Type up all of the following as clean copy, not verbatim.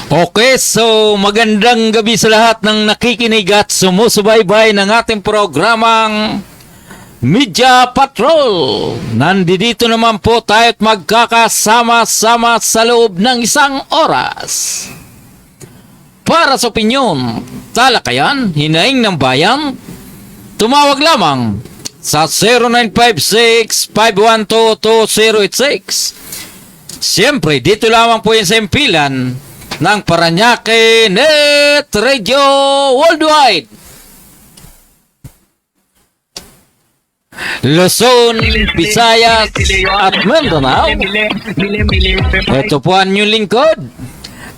Okay, so magandang gabi sa lahat ng nakikinig at sumusubaybay ng ating programang Media Patrol. Nandito naman po tayo at magkakasama-sama sa loob ng isang oras. Para sa opinyon, talakayan, hinaing ng bayan, tumawag lamang sa 0956-512-2086. Siyempre, dito lamang po yung sempilan ng Paranaque Net Radio Worldwide, Luzon, Visayas at Mindanao. Ito po ang inyong lingkod,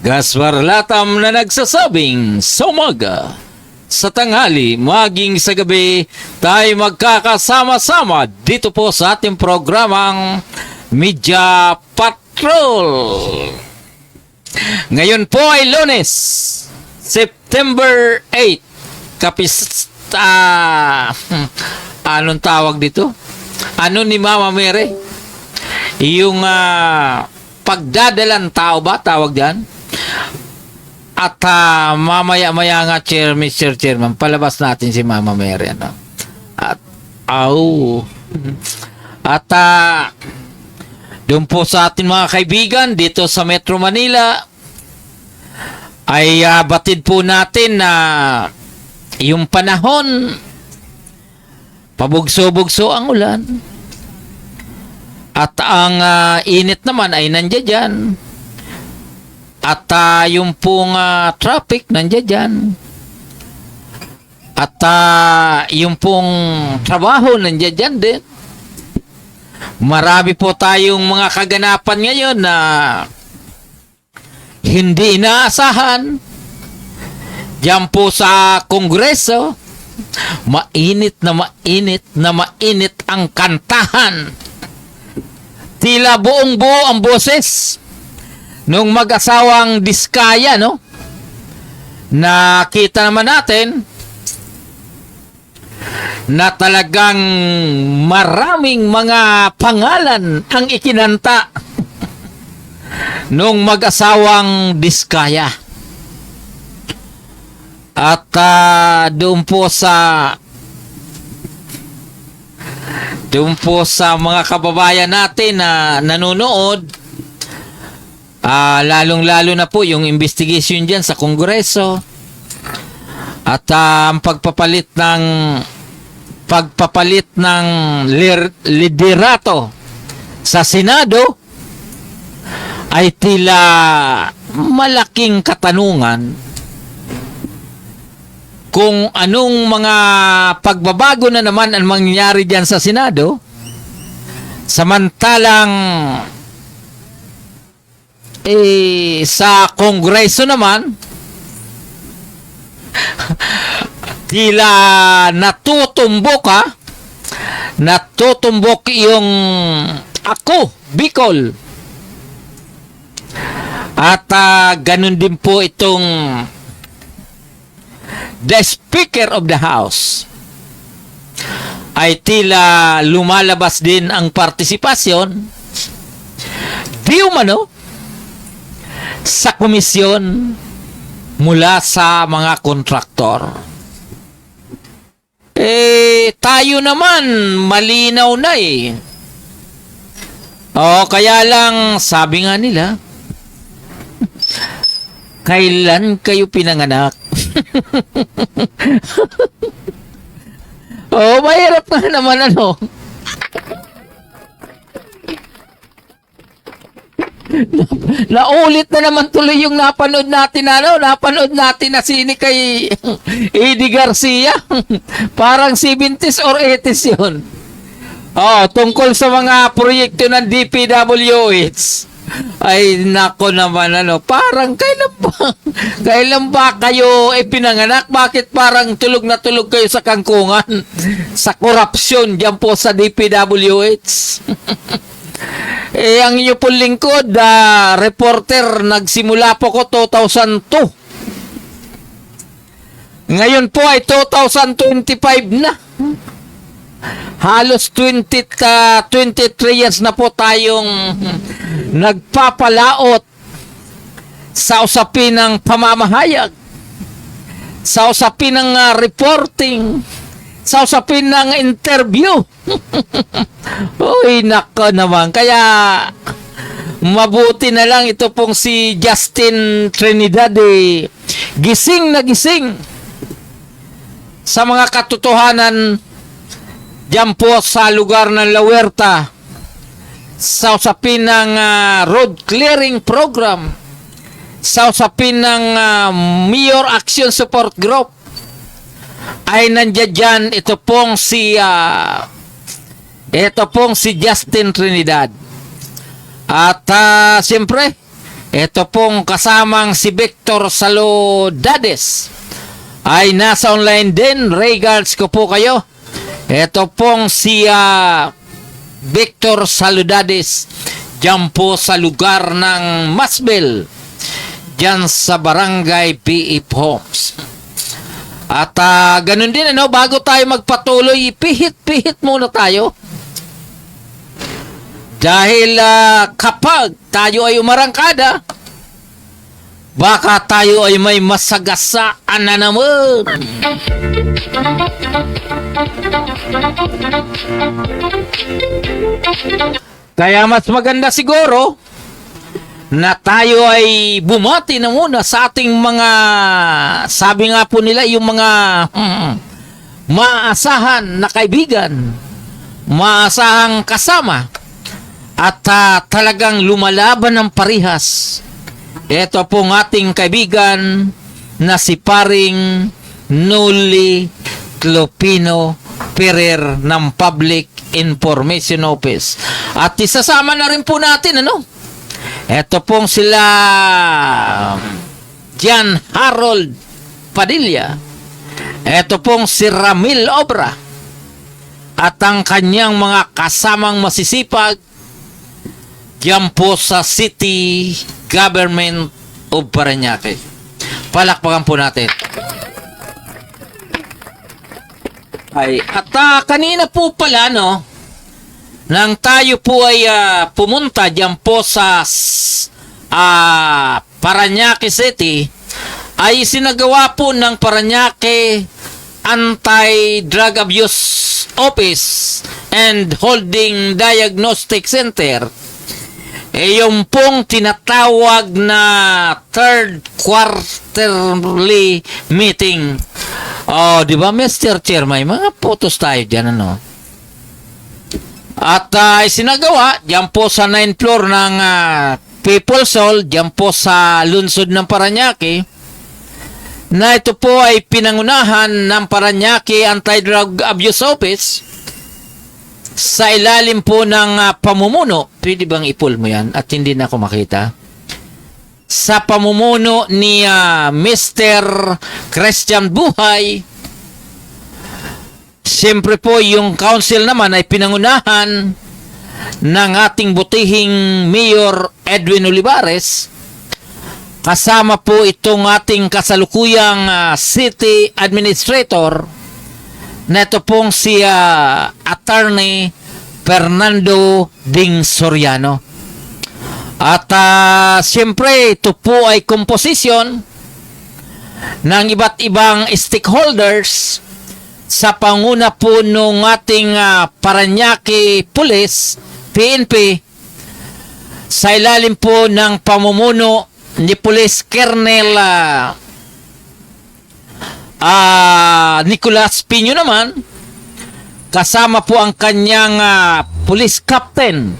Gaspar Latam, na nagsasabing sa umaga, sa tanghali, maging sa gabi, tayo magkakasama-sama dito po sa ating programang Media Patrol. Ngayon po ay Lunes, September 8. Anong tawag dito? Ano ni Mama Mary? Yung pagdadalang tao ba tawag diyan? At mamaya-maya nga, Mr. Chairman, palabas natin si Mama Mary, ano? At doon po sa ating mga kaibigan dito sa Metro Manila ay batid po natin na yung panahon, pabugso-bugso ang ulan at ang init naman ay nandiyan dyan, at yung pong traffic nandiyan dyan, at yung pong trabaho nandiyan dyan din. Marami po tayong mga kaganapan ngayon na hindi inaasahan. Diyan po sa Kongreso, mainit ang kantahan. Tila buong-buo ang boses nung mag-asawang Diskaya, no? Nakita naman natin na talagang maraming mga pangalan ang ikinanta nung mag-asawang Diskaya. At doon po sa mga kababayan natin na nanonood, lalong-lalo na po yung investigation dyan sa Kongreso at ang pagpapalit ng liderato sa Senado ay tila malaking katanungan kung anong mga pagbabago na naman ang mangyayari diyan sa Senado, samantalang sa Kongreso naman tila natutumbok yung ako, Bicol. At ganun din po itong the Speaker of the House ay tila lumalabas din ang partisipasyon di umano sa komisyon mula sa mga kontraktor. Tayo naman malinaw na kaya lang sabi nga nila, kailan kayo pinanganak? Mahirap nga naman, ano? Naulit na naman tuloy yung napanood natin na sini kay Eddie Garcia. Parang 70s or 80s yun. Tungkol sa mga proyekto ng DPWH. Ay, nako naman, parang kailan ba kayo pinanganak? Bakit parang tulog na tulog kayo sa kangkungan? Sa korupsyon dyan po sa DPWH. Ang inyo pong lingkod, reporter, nagsimula po ko 2002 Ngayon po ay 2025 na. Halos 23 years na po tayong nagpapalaot sa usapin ng pamamahayag, sa usapin ng reporting, sa usapin ng interview. Uy, nako naman. Kaya mabuti na lang ito pong si Justin Trinidad gising na gising sa mga katotohanan diyan po sa lugar ng La Huerta sa usapin ng road clearing program, sa usapin ng Mayor Action Support Group, ay nandiyan dyan ito pong si Justin Trinidad. At siyempre, ito pong kasamang si Victor Saludades ay nasa online din. Regards ko po kayo. Ito pong si Victor Saludades dyan po sa lugar ng Masbel, dyan sa Barangay P.E. Homes. At ganun din, bago tayo magpatuloy, pihit-pihit muna tayo. Dahil kapag tayo ay umarangkada, baka tayo ay may masagasaan na naman. Kaya mas maganda siguro na tayo ay bumati na muna sa ating mga, sabi nga po nila, yung mga maasahan na kaibigan, maasahang kasama, at talagang lumalaban ng parihas. Ito pong ating kaibigan na si Paring Noli Clopino Ferrer ng Public Information Office. At isasama na rin po natin, ito pong sila Jan Harold Padilla. Ito pong si Ramil Obra. At ang kanyang mga kasamang masisipag diyan po sa City Government of Parañaque. Palakpakan po natin. At kanina po pala, nang tayo po ay pumunta diyan po sa Parañaque City, ay sinagawa po ng Parañaque Anti-Drug Abuse Office and Holding Diagnostic Center yung pong tinatawag na third quarterly meeting. Di ba, Mr. Chair, may mga photos tayo dyan, At isinagawa diyan po sa 9th floor ng People's Hall, diyan po sa lungsod ng Parañaque, na ito po ay pinangunahan ng Parañaque Anti-Drug Abuse Office sa ilalim po ng pamumuno. Pwede bang i-pull mo yan at hindi na ako makita? Sa pamumuno ni Mr. Christian Buhay. Siyempre po yung council naman ay pinangunahan ng ating butihing Mayor Edwin Olivares. Kasama po itong ating kasalukuyang City Administrator na ito pong si Attorney Fernando Ding Soriano. At siyempre ito po ay komposisyon ng iba't ibang stakeholders sa panguna po ng ating Parañaque Police, PNP, sa ilalim po ng pamumuno ni Police Colonel Nicolas Pino naman, kasama po ang kanyang police captain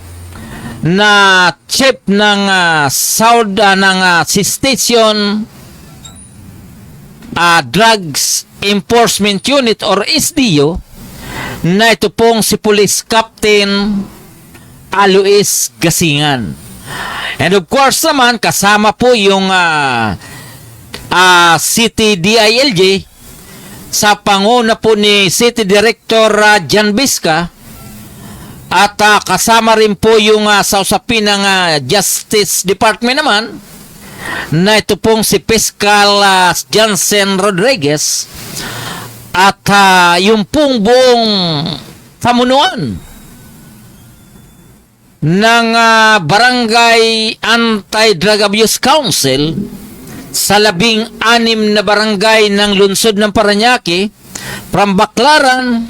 na chief ng Station Drugs Enforcement Unit or SDU, na ito pong si Police Captain Alois Gasingan. And of course naman, kasama po yung City DILG sa panguna po ni City Director Jan Bisca, at kasama rin po yung sa usapin ng Justice Department naman na ito pong si Fiscal Jansen Rodriguez at yung pong buong pamunuan ng Barangay Anti-Drug Abuse Council sa 16 na barangay ng lungsod ng Parañaque, from Baclaran,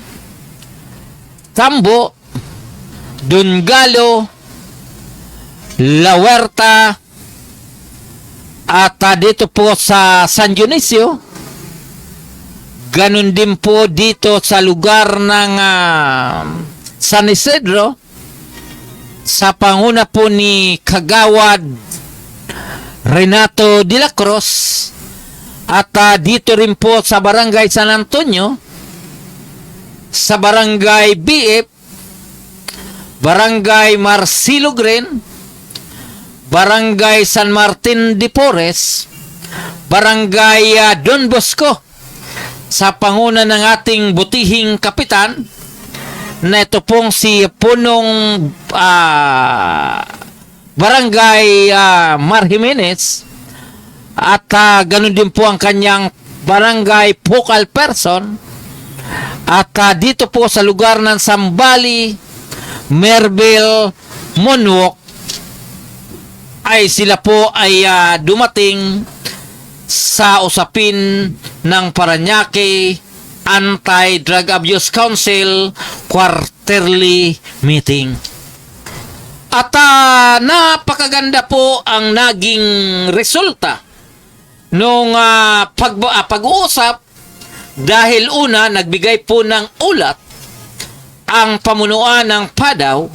Tambo, Dungalo, La Huerta, at dito po sa San Dionisio, ganun din po dito sa lugar ng San Isidro, sa panguna po ni Kagawad Renato de la Cruz, at dito rin po sa Barangay San Antonio, sa Barangay BF, Barangay Marcelo Green, Barangay San Martin de Porres, Barangay Don Bosco, sa panguna ng ating butihing kapitan na ito pong si Punong Barangay Mar Jimenez, at ganun din po ang kanyang barangay focal person, at dito po sa lugar ng Sambali, Merville, Monwok, ay sila po ay dumating sa usapin ng Parañaque Anti-Drug Abuse Council quarterly meeting. At napakaganda po ang naging resulta nung pag-uusap, dahil una, nagbigay po ng ulat ang pamunuan ng PADAW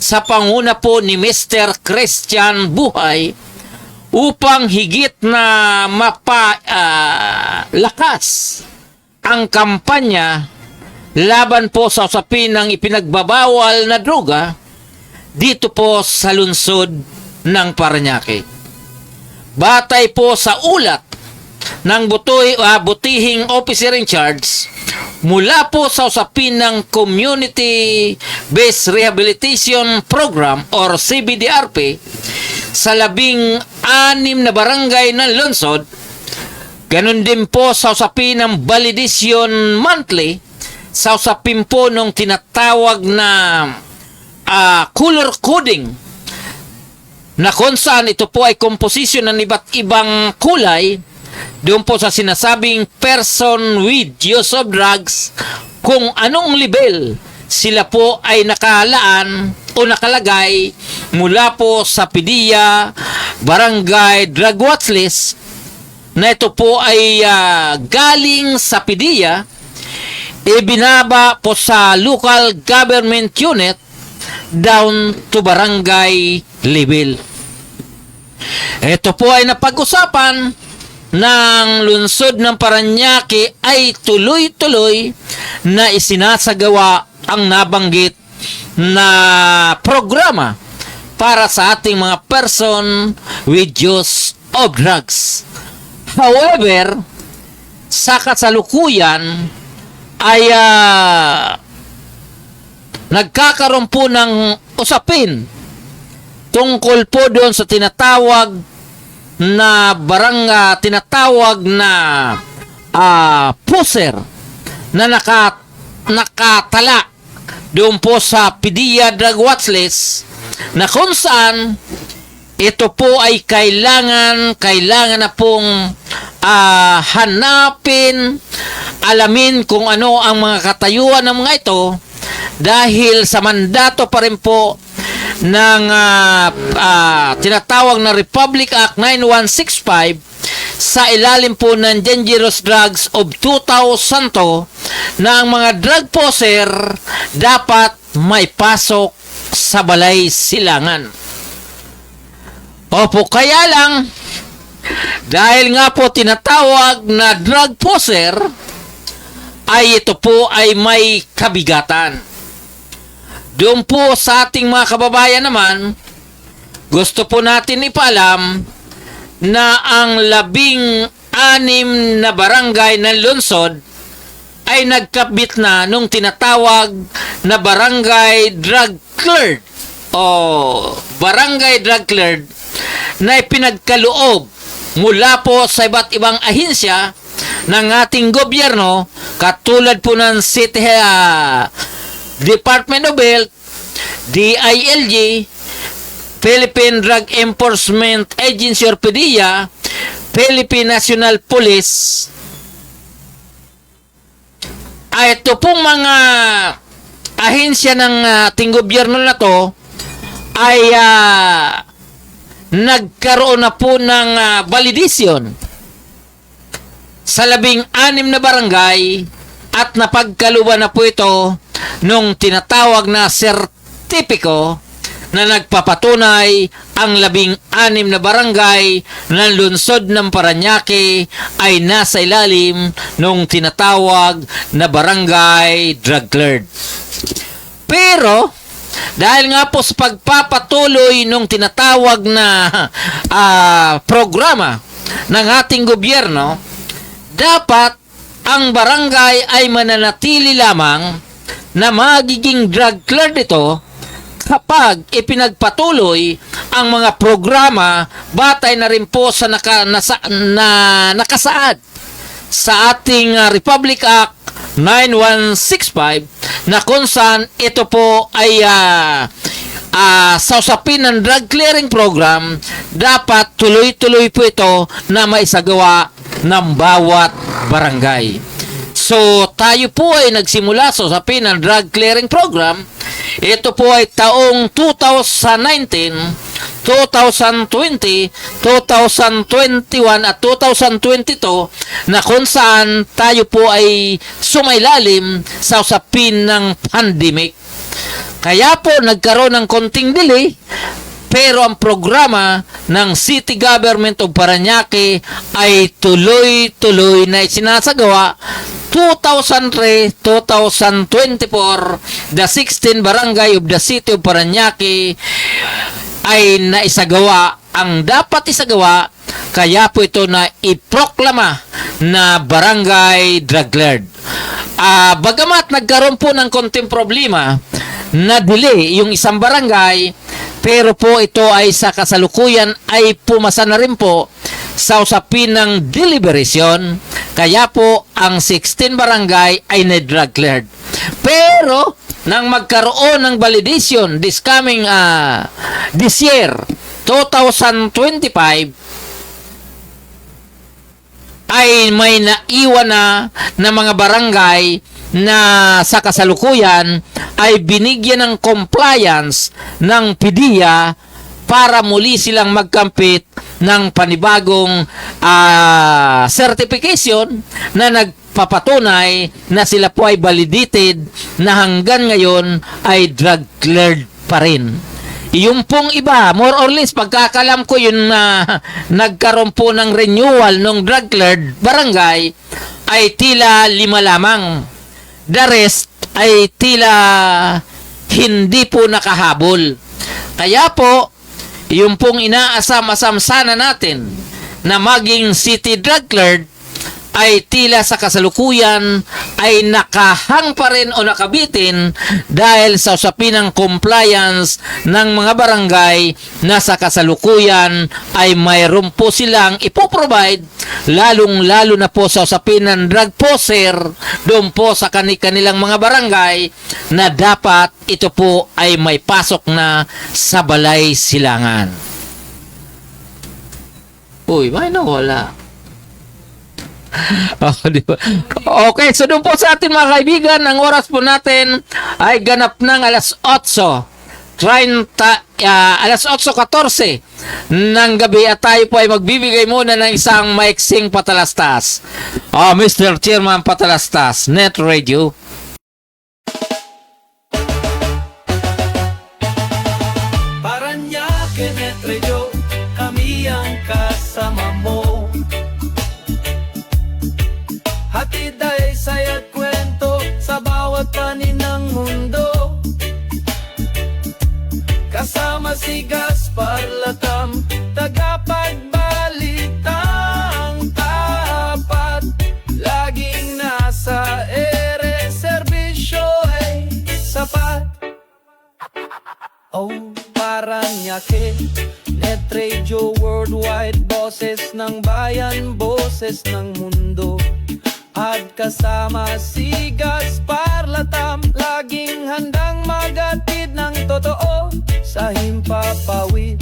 sa panguna po ni Mr. Christian Buhay upang higit na mapalakas ang kampanya laban po sa usapin ng ipinagbabawal na droga dito po sa lungsod ng Parañaque. Batay po sa ulat ng butihing officer in charge mula po sa usapin ng Community Based Rehabilitation Program or CBDRP sa 16 na barangay ng lungsod, ganun din po sa usapin ng validation monthly, sa usapin po nung tinatawag na color coding, na kung saan ito po ay komposisyon ng iba't ibang kulay doon po sa sinasabing person with use of drugs, kung anong level sila po ay nakalaan o nakalagay mula po sa PDEA Barangay Drug Watch List, na ito po ay galing sa PDEA, ibinaba po sa local government unit down to barangay level. Ito po ay napag-usapan ng lungsod ng Parañaque ay tuloy-tuloy na isinasagawa ang nabanggit na programa para sa ating mga person with use of drugs. However, sa kasalukuyan ay nagkakaroon po ng usapin tungkol po doon sa tinatawag na poser na nakatala doon po sa PDEA Drug Watch List, na kung saan ito po ay kailangan na pong hanapin, alamin kung ano ang mga katayuan ng mga ito, dahil sa mandato pa rin po ng tinatawag na Republic Act 9165 sa ilalim po ng Dangerous Drugs of 2000 na ang mga drug poser dapat may pasok sa balay silangan. Opo, kaya lang dahil nga po tinatawag na drug poser ay ito po ay may kabigatan. Doon po sa ating mga kababayan naman, gusto po natin ipaalam na ang 16 na barangay ng lungsod ay nagkabit na nung tinatawag na barangay drug cleared o barangay drug cleared na ipinagkaloob mula po sa iba't ibang ahensya ng ating gobyerno, katulad po ng City Department of Health, DILG, Philippine Drug Enforcement Agency or PDEA, Philippine National Police. Ito pong mga ahensya ng ating gobyerno na to ay nagkaroon na po ng validation sa 16 na barangay at napagkaluban na po ito nung tinatawag na sertipiko na nagpapatunay ang 16 na barangay ng lungsod ng Parañaque ay nasa ilalim nung tinatawag na barangay drug cleared. Pero dahil nga po sa pagpapatuloy nung tinatawag na programa ng ating gobyerno, dapat ang barangay ay mananatili lamang na magiging drug cleared ito kapag ipinagpatuloy ang mga programa batay na rin po sa nakasaad sa ating Republic Act 9165 na kung saan ito po ay sa usapin ng drug clearing program, dapat tuloy-tuloy po ito na maisagawa ng bawat barangay. So, tayo po ay nagsimula sa usapin ng drug clearing program. Ito po ay taong 2019, 2020, 2021 at 2022 na kung saan tayo po ay sumailalim sa usapin ng pandemic. Kaya po nagkaroon ng konting delay, pero ang programa ng City Government of Parañaque ay tuloy-tuloy na isinasagawa. 2003, 2024, the 16 barangay of the City of Parañaque ay naisagawa ang dapat isagawa, kaya po ito na iproklama na barangay drug cleared. Bagamat nagkaroon po ng konting problema na delay yung isang barangay, pero po ito ay sa kasalukuyan ay pumasa na rin po sa usapin ng deliberation, kaya po ang 16 barangay ay na-drug cleared. Pero nang magkaroon ng validation this year 2025 ay may naiwan na mga barangay na sa kasalukuyan ay binigyan ng compliance ng PDEA para muli silang magkampit ng panibagong certification na nagpapatunay na sila po ay validated na hanggang ngayon ay drug cleared pa rin. Yung pong iba, more or less, pagkakalam ko yun na nagkaroon po ng renewal ng drug cleared barangay ay tila 5 lamang. The rest ay tila hindi po nakahabol. Kaya po, yung pong inaasam-asam sana natin na maging city drug cleared ay tila sa kasalukuyan ay nakahang pa rin o nakabitin dahil sa usapin ng compliance ng mga barangay na sa kasalukuyan ay mayroon po silang ipoprovide, lalong-lalo na po sa usapin ng drug poser doon po sa kanilang mga barangay na dapat ito po ay may pasok na sa balay silangan. Uy, may nawala. Diba? Okay, so doon po sa atin mga kaibigan, ang oras po natin ay ganap ng alas 8:14 ng gabi at tayo po ay magbibigay muna ng isang maiksing patalastas. Mr. Chairman Patalastas, Net Radio. Parañaque Net Radio, kami ang kasama mo. Hatid ay saya't kwento sa bawat panin ng mundo. Kasama si Gaspar Latam, tagapagbalitang tapat. Laging nasa ere, serbisyo ay sapat. Parañaque Net Radio Worldwide, boses ng bayan, boses ng mundo. At kasama si Gaspar Latam, laging handang magatid ng totoo sa himpapawid.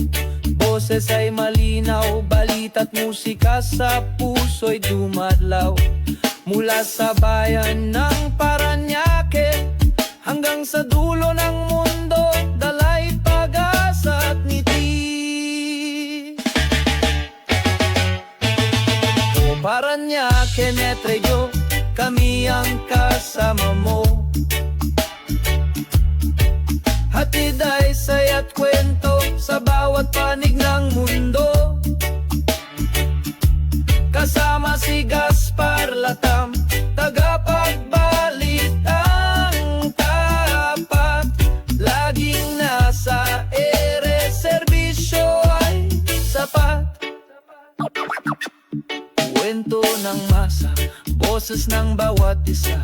Boses ay malinaw, balita't musika sa puso'y dumadlaw. Mula sa bayan ng Paranaque hanggang sa dulo ng mundo, dalay pag-asa at ngiti. O Paranaque, Net Radio, kami ang kasama mo. Hatid ay saya't kwento sa bawat panig ng mundo. Kasama si Gaspar Latam, tagapagbalitang tapat. Laging nasa ere, serbisyo ay sapat. Kwento ng masa, boses ng bawat isa.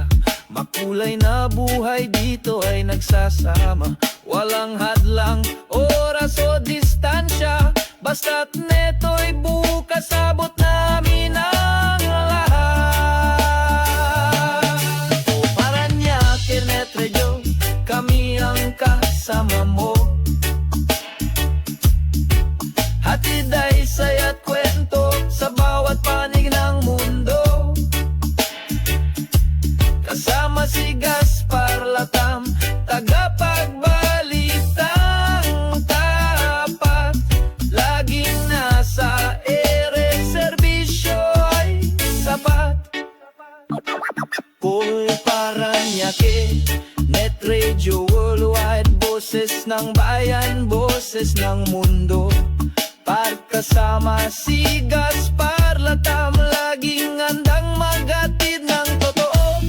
Makulay na buhay dito ay nagsasama. Walang hadlang, oras o distansya, basta't neto'y bukas, abot namin ang lahat. O Paranaque, Net Radio, kami ang kasama mo. Hatid ay saya't kwento sa bawat panig ng mundo. Kasama si Gaspar Latam, tagapagbalitang tapat. Laging nasa ere, serbisyo ay sapat. Kung Paranaque, Net Radio Worldwide, boses ng bayan, boses ng mundo. Pagkasama si Gaspar Latam, laging handang magatid ng totoo.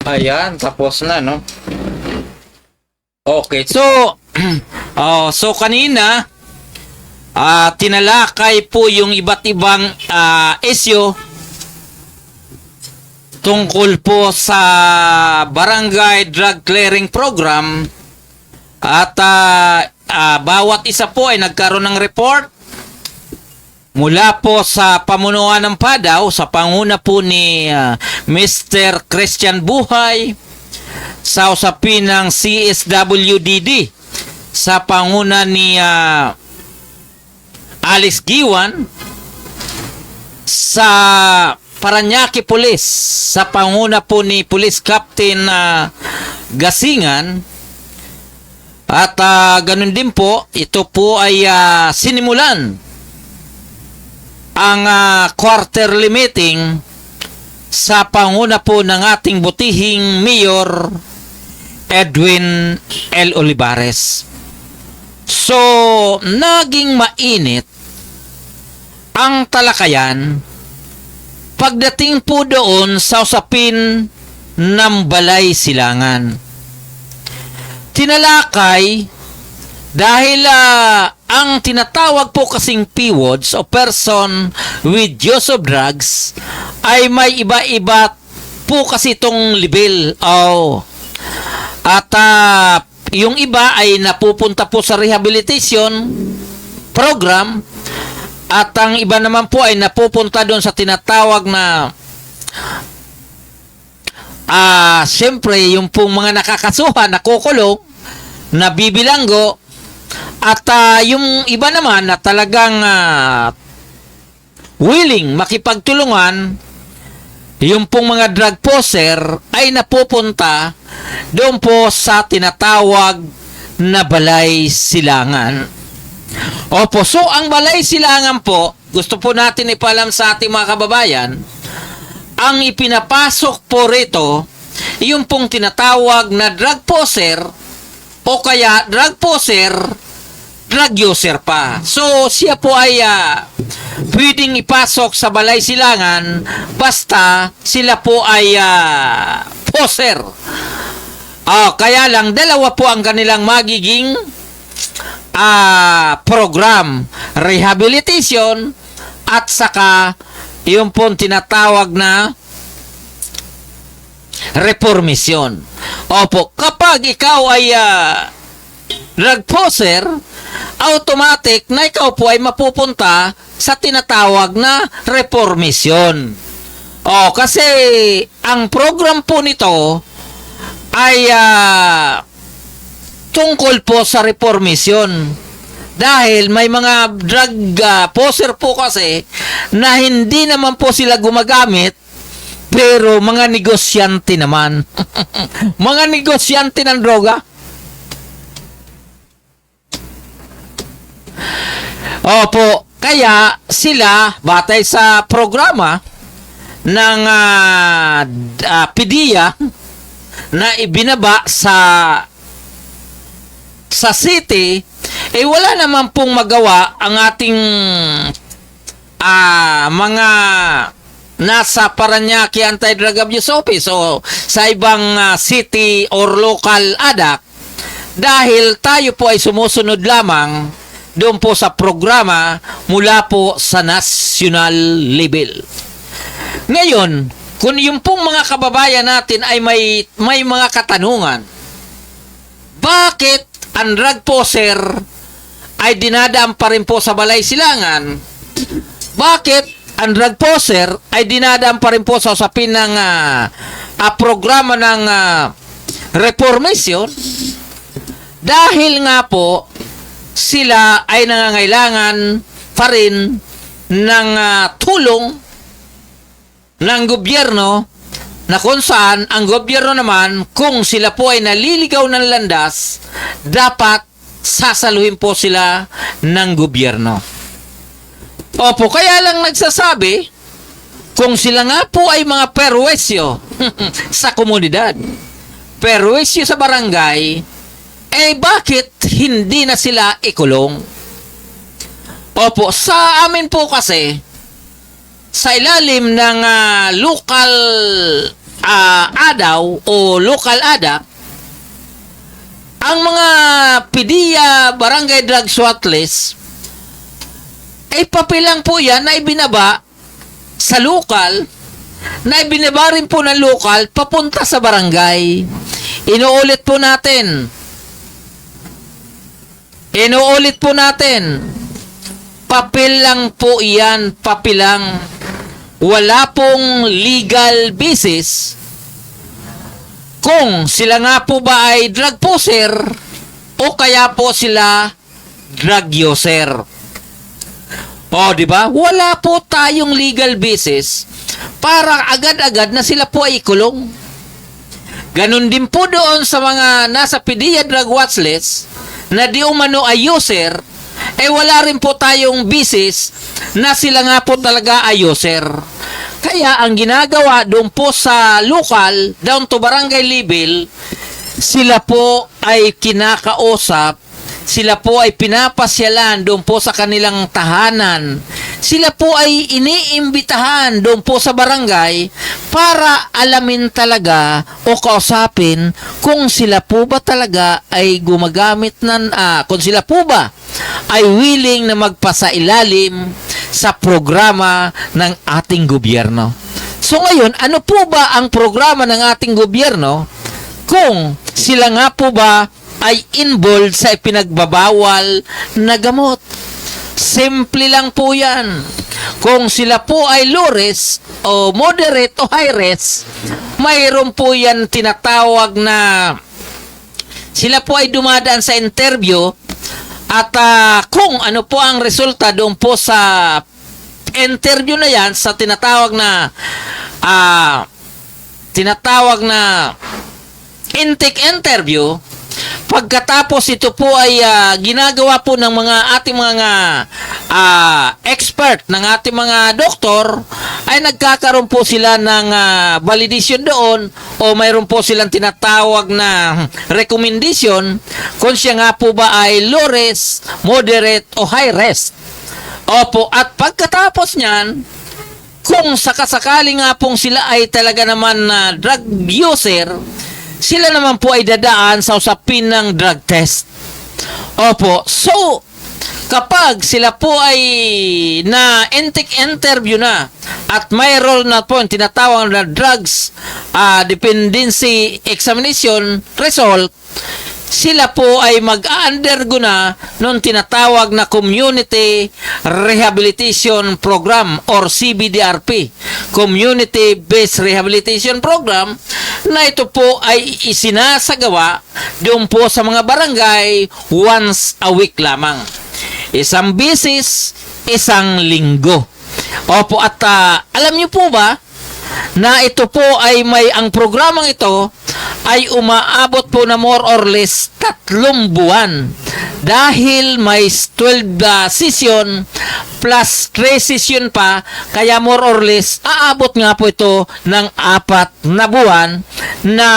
Ayan, tapos na, no? Okay, so so kanina tinalakay po yung iba't ibang isyu tungkol po sa Barangay Drug Clearing Program at bawat isa po ay nagkaroon ng report mula po sa pamunuan ng PADAW, sa panguna po ni Mr. Christian Buhay, sa usapin ng CSWDD, sa panguna ni Alice Giwan, sa Paranaque Police, sa panguna po ni Police Captain Gasingan, at ganun din po, ito po ay sinimulan ang quarterly meeting sa panguna po ng ating butihing Mayor Edwin L. Olivares. So, naging mainit ang talakayan pagdating po doon sa usapin ng Balay Silangan. Tinalakay dahil ang tinatawag po kasing PWODs o person with use of drugs ay may iba-iba po kasi itong level. At yung iba ay napupunta po sa rehabilitation program at ang iba naman po ay napupunta doon sa tinatawag na siyempre yung pong mga nakakasuhan, nakukulong, nabibilanggo. At yung iba naman na talagang willing makipagtulungan, yung pong mga drug poser ay napupunta doon po sa tinatawag na Balay Silangan. Opo, so ang Balay Silangan po, gusto po natin ipalam sa ating mga kababayan, ang ipinapasok po rito, yung pong tinatawag na drug poser o kaya drug poser drug user pa. So, siya po ay pwedeng ipasok sa balay silangan basta sila po ay poser. Kaya lang, dalawa po ang kanilang magiging program. Rehabilitation at saka yung po tinatawag na reformisyon. Opo, kapag ikaw ay drug poser, automatic na ikaw po ay mapupunta sa tinatawag na reformisyon. Kasi ang program po nito ay tungkol po sa reformisyon. Dahil may mga drug poser po kasi na hindi naman po sila gumagamit, pero mga negosyante naman. Mga negosyante ng droga. Opo, kaya sila, batay sa programa ng PDEA na ibinaba sa city, wala naman pong magawa ang ating mga nasa Paranaque Anti-Drug Abuse Office o sa ibang city or local ADAC dahil tayo po ay sumusunod lamang doon po sa programa mula po sa national level. Ngayon, kung yung pong mga kababayan natin ay may mga katanungan, bakit ang drug poser ay dinadaan pa rin po sa balay silangan? Bakit ang drug poser ay dinadaan pa rin po sa usapin ng programa ng reformisyon? Dahil nga po, sila ay nangangailangan pa rin ng tulong ng gobyerno na kung saan ang gobyerno naman, kung sila po ay naliligaw ng landas, dapat sasaluhin po sila ng gobyerno. Opo, kaya lang nagsasabi, kung sila nga po ay mga perwisyo sa komunidad, perwisyo sa barangay, bakit hindi na sila ikulong? Opo, sa amin po kasi, sa ilalim ng local ADAW o local ADA, ang mga PDEA Barangay Drug SWAT List, papilang po yan na ibinaba sa local, na ibinaba rin po ng local papunta sa barangay. Inuulit po natin, papel lang po yan, papilang. Wala pong legal basis kung sila nga po ba ay drug poser o kaya po sila drug user. Di ba? Wala po tayong legal basis para agad-agad na sila po ay ikulong. Ganon din po doon sa mga nasa PDEA drug watch list na di umano ay user, wala rin po tayong basis na sila nga po talaga ay user. Kaya ang ginagawa doon po sa local, down to barangay level, sila po ay kinakausap, sila po ay pinapasyalan doon po sa kanilang tahanan. Sila po ay iniimbitahan doon po sa barangay para alamin talaga o kausapin kung sila po ba talaga ay gumagamit ng, kung sila po ba ay willing na magpasailalim sa programa ng ating gobyerno. So ngayon, ano po ba ang programa ng ating gobyerno kung sila nga po ba ay involved sa ipinagbabawal na gamot? Simple lang po yan. Kung sila po ay low risk o moderate o high risk, mayroon po yan tinatawag na sila po ay dumadaan sa interview at kung ano po ang resulta doon po sa interview na yan, sa tinatawag na intake interview, Pagkatapos ito po ay ginagawa po ng mga ating mga expert, ng ating mga doktor, ay nagkakaroon po sila ng validation doon o mayroon po silang tinatawag na recommendation kung siya nga po ba ay low risk, moderate o high risk. Opo, at pagkatapos niyan, kung sakasakali nga pong sila ay talaga naman na drug user, sila naman po ay dadaan sa usapin ng drug test. Opo, so kapag sila po ay na intake interview na at mayroon na po ang tinatawag na drugs dependency examination result, sila po ay mag-undergo na nung tinatawag na Community Rehabilitation Program or CBDRP, Community Based Rehabilitation Program, na ito po ay isinasagawa doon po sa mga barangay once a week lamang. Isang bisis, isang linggo. Opo, at alam niyo po ba na ito po ay ang programang ito ay umaabot po na more or less 3 buwan dahil may 12 session plus 3 session pa, kaya more or less aabot nga po ito ng 4 na buwan na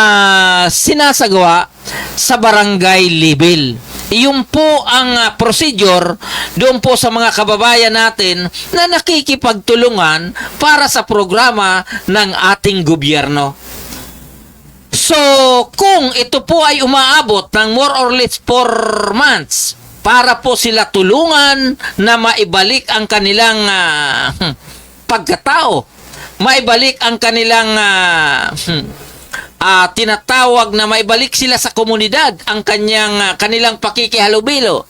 sinasagawa sa barangay level. Iyon po ang procedure doon po sa mga kababayan natin na nakikipagtulungan para sa programa ng ating gobyerno. So, kung ito po ay umaabot ng more or less 4 months para po sila tulungan na maibalik ang kanilang pagkatao, maibalik ang kanilang tinatawag na maibalik sila sa komunidad ang kanilang pakikihalubilo,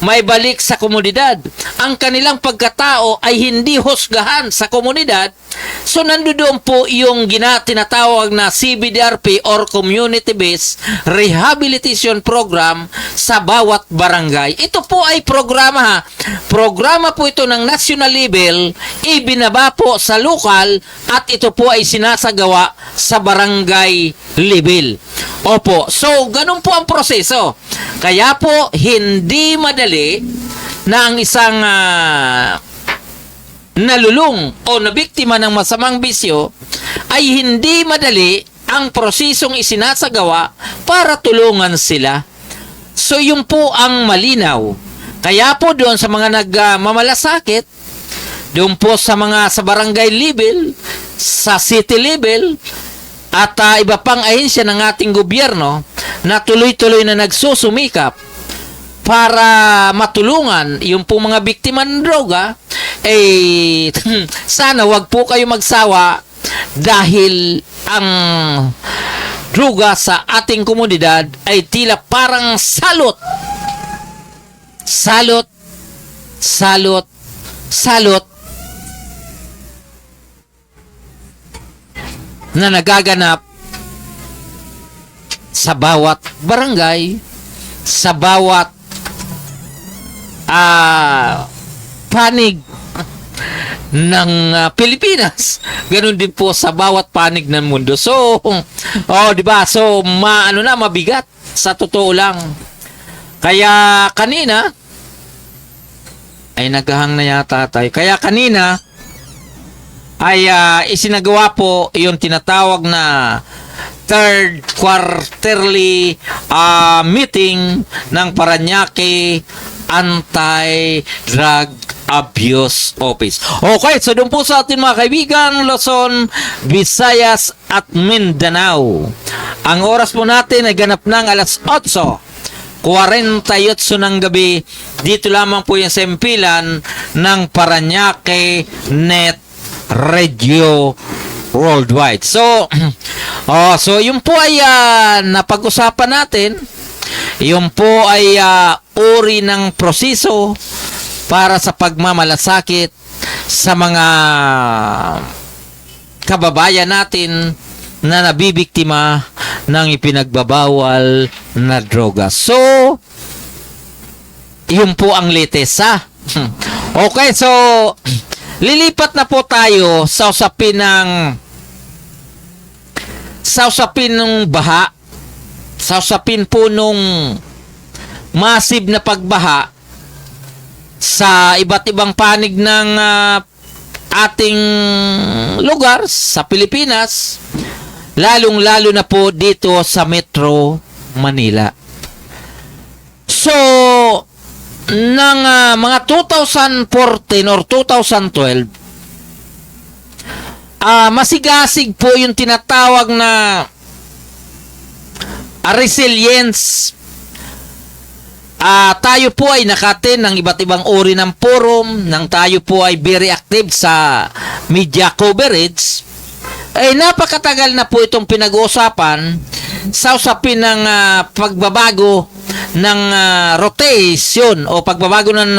maibalik sa komunidad ang kanilang pagkatao ay hindi husgahan sa komunidad. So nandoon po yung tinatawag na CBDRP or Community Based Rehabilitation Program sa bawat barangay. Ito po ay programa po ito ng national level, ibinaba po sa lokal at ito po ay sinasagawa sa barangay level. Opo, so ganun po ang proseso. Kaya po hindi madali na ang isang nalulung o nabiktima ng masamang bisyo ay hindi madali ang prosesong isinasagawa para tulungan sila. So yun po ang malinaw. Kaya po doon sa mga nagmamalasakit, doon po sa barangay level, sa city level, at iba pang ahensya ng ating gobyerno na tuloy-tuloy na nagsusumikap para matulungan yung po mga biktima ng droga, sana wag po kayo magsawa dahil ang droga sa ating komunidad ay tila parang salot na nagaganap sa bawat barangay, sa bawat panig ng Pilipinas. Ganun din po sa bawat panig ng mundo. So, di ba? So, mabigat sa totoo lang. Kaya kanina ay naghahang na yata tayo. Kaya kanina ay isinagawa po yung tinatawag na third quarterly meeting ng Parañaque Anti-Drug Abuse Office. Okay, so doon po sa atin mga kaibigan, Luzon, Visayas at Mindanao. Ang oras po natin ay ganap ng alas 8:48 ng gabi. Dito lamang po yung sempilan ng Parañaque Net Radio Worldwide. So, yun po ay napag-usapan natin. Yun po ay uri ng proseso para sa pagmamalasakit sa mga kababayan natin na nabibiktima ng ipinagbabawal na droga. So, yun po ang latest, Okay, so lilipat na po tayo sa usapin ng baha, sa usapin po nung massive na pagbaha sa iba't ibang panig ng ating lugar sa Pilipinas, lalong-lalo na po dito sa Metro Manila. So, ng mga 2014 or 2012, masigasig po yung tinatawag na resilience. Tayo po ay nakatin ng iba't ibang uri ng forum, nang tayo po ay very active sa media coverage. Napakatagal na po itong pinag-uusapan sa usapin ng pagbabago ng rotation o pagbabago ng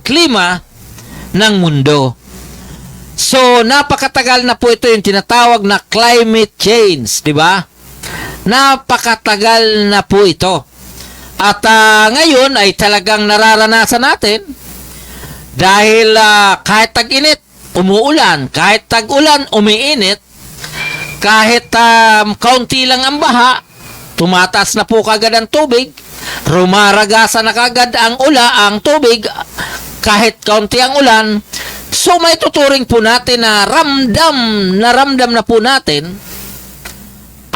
klima ng mundo. So, napakatagal na po ito yung tinatawag na climate change, di ba? Napakatagal na po ito. At ngayon ay talagang nararanasan natin dahil kahit tag-init, umuulan, kahit tag-ulan, umiinit, kahit kaunti lang ang baha, tumataas na po kagad ang tubig, rumaragasa na kagad ang tubig, kahit kaunti ang ulan. So may tuturing po natin na ramdam na po natin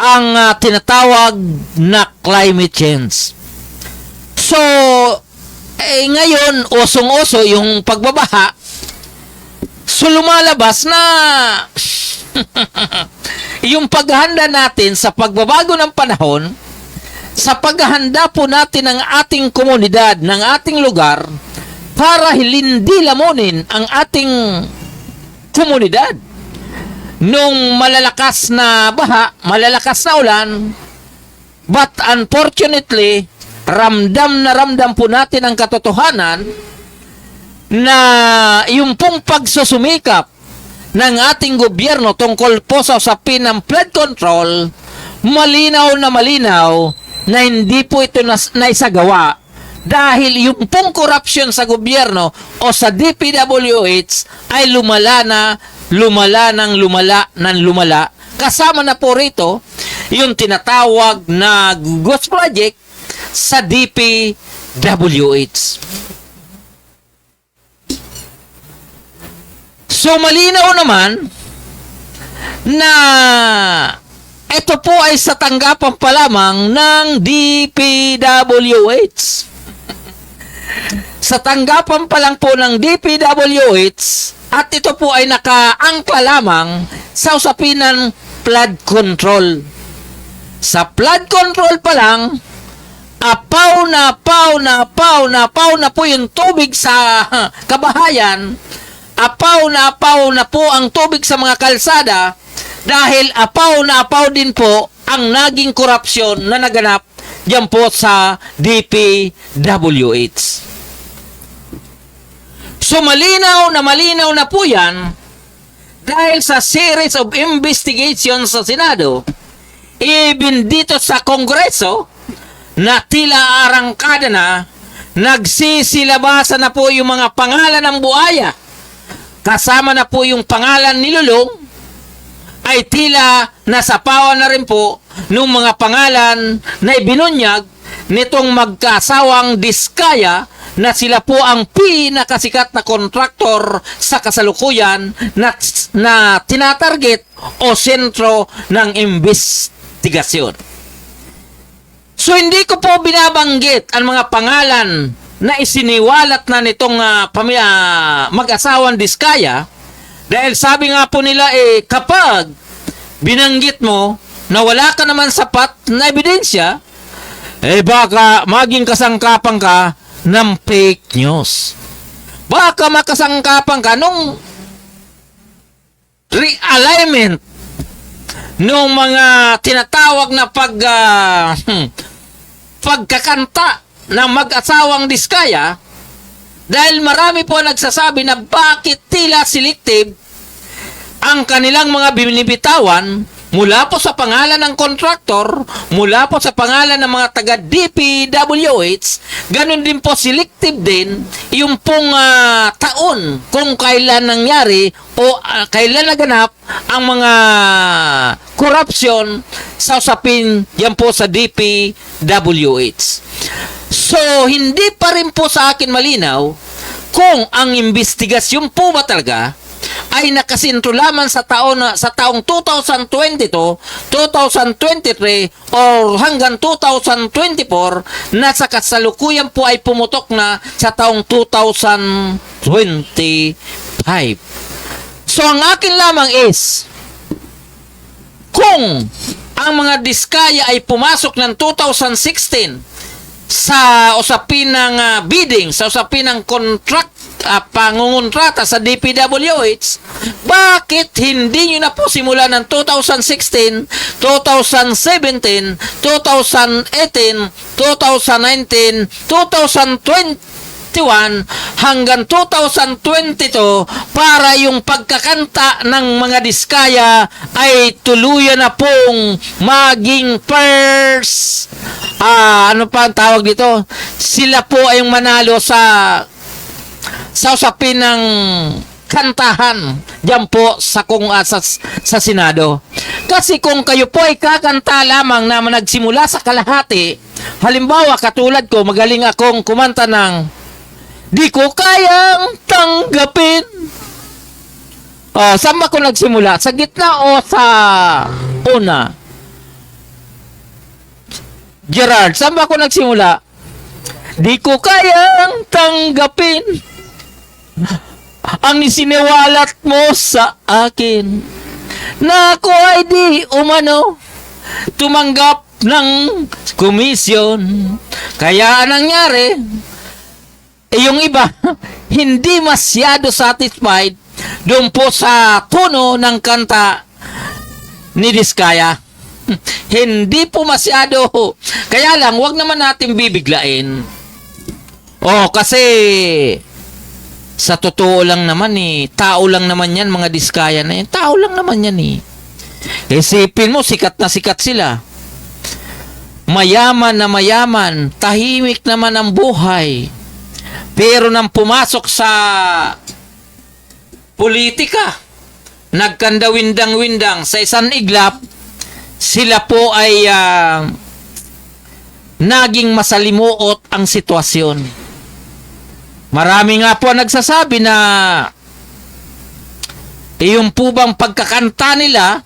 ang tinatawag na climate change. So, ngayon, usong-uso yung pagbabaha. So, lumalabas na yung paghahanda natin sa pagbabago ng panahon, sa paghahanda po natin ng ating komunidad, ng ating lugar, para hindi lamunin ang ating komunidad nung malalakas na baha, malalakas na ulan. But unfortunately, ramdam po natin ang katotohanan na yung pong pagsusumikap ng ating gobyerno tungkol po sa usapin ng flood control, malinaw na hindi po ito naisagawa dahil yung pong corruption sa gobyerno o sa DPWH ay lumala. Kasama na po rito yung tinatawag na ghost project sa DPWH. So malinaw naman na ito po ay sa tanggapan pa lamang ng DPWH. Sa tanggapan pa lang po ng DPWH, at ito po ay nakaangkla lamang sa usapin ng flood control. Sa flood control pa lang, apaw na po yung tubig sa kabahayan, apaw na po ang tubig sa mga kalsada, dahil apaw din po ang naging korupsyon na naganap diyan po sa DPWH. So malinaw na po yan dahil sa series of investigations sa Senado, even dito sa Kongreso, na tila arangkada na, nagsisilabasan na po yung mga pangalan ng buhaya. Kasama na po yung pangalan ni Lulong, ay tila nasapawan na rin po nung mga pangalan na ibinunyag nitong magkasawang Diskaya, na sila po ang pinakasikat na kontraktor sa kasalukuyan na tinatarget o sentro ng investigasyon. So hindi ko po binabanggit ang mga pangalan na isiniwalat na nitong mag-asawang Diskaya, dahil sabi nga po nila kapag binanggit mo na wala ka naman sapat na ebidensya, baka maging kasangkapan ka ng fake news. Baka makasangkapan ka nung realignment nung mga tinatawag na pagkakanta ng mag-asawang Diskaya, dahil marami po nagsasabi na bakit tila selective ang kanilang mga binibitawan mula po sa pangalan ng kontraktor, mula po sa pangalan ng mga taga DPWH, ganun din po selective din yung pong taon kung kailan nangyari o kailan naganap ang mga corruption sa usapin yan po sa DPWH. So, hindi pa rin po sa akin malinaw kung ang investigasyon po ba talaga ay nakasintro lamang sa taong 2022, 2023 or hanggang 2024 na sa kasalukuyan po ay pumutok na sa taong 2025. So ang akin lamang is kung ang mga diskaya ay pumasok ng 2016 sa usapin ng bidding, sa usapin ng pangungontrata sa DPWH, bakit hindi nyo na po simula ng 2016, 2017, 2018, 2019, 2021 hanggang 2022 para yung pagkakanta ng mga diskaya ay tuluyan na pong maging first ano pa ang tawag dito? Sila po ay yung manalo sa usapin ng kantahan diyan po sa Senado. Kasi kung kayo po ay kakanta lamang na nagsimula sa kalahati, halimbawa katulad ko, magaling akong kumanta ng "Di ko kayang tanggapin." Saan ba ko nagsimula? Sa gitna o sa una? Gerard, saan ba ako nagsimula? "Di ko kayang tanggapin ang isiniwalat mo sa akin na ako ay di umano tumanggap ng komisyon. Kaya anong nangyari? Yung iba, hindi masyado satisfied doon po sa tono ng kanta ni Diskaya. Hindi po masyado. Kaya lang, wag naman natin bibiglain. Kasi sa totoo lang naman tao lang naman yan, mga Diskaya na yan. Tao lang naman yan Isipin mo, sikat na sikat sila. Mayaman na mayaman, tahimik naman ang buhay. Pero nang pumasok sa politika, nagkandawindang-windang sa isang iglap, sila po ay naging masalimuot ang sitwasyon. Marami nga po nagsasabi na yung po bang pagkakanta nila,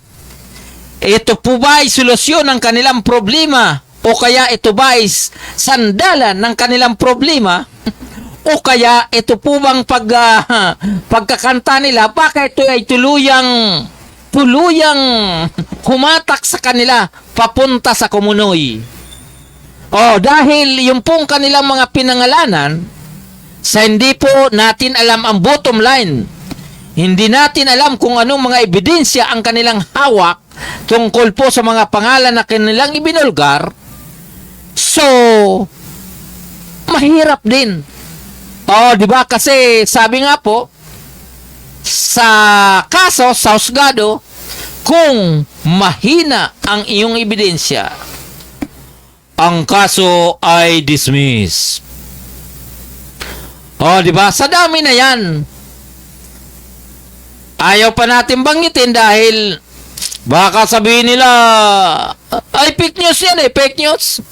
ito po ba ay solusyon ng kanilang problema o kaya ito ba ay sandalan ng kanilang problema o kaya ito po bang pagkakanta nila baka ito ay tuluyang humatak sa kanila papunta sa kumunoy. Dahil yung pong kanilang mga pinangalanan, sa hindi po natin alam ang bottom line, hindi natin alam kung anong mga ebidensya ang kanilang hawak tungkol po sa mga pangalan na kanilang ibinulgar, so mahirap din. Di ba? Kasi sabi nga po sa kaso sa husgado, kung mahina ang iyong ebidensya, ang kaso ay dismiss. Di ba? Sa dami na yan. Ayaw pa natin banggitin dahil baka sabihin nila, ay fake news yan fake news.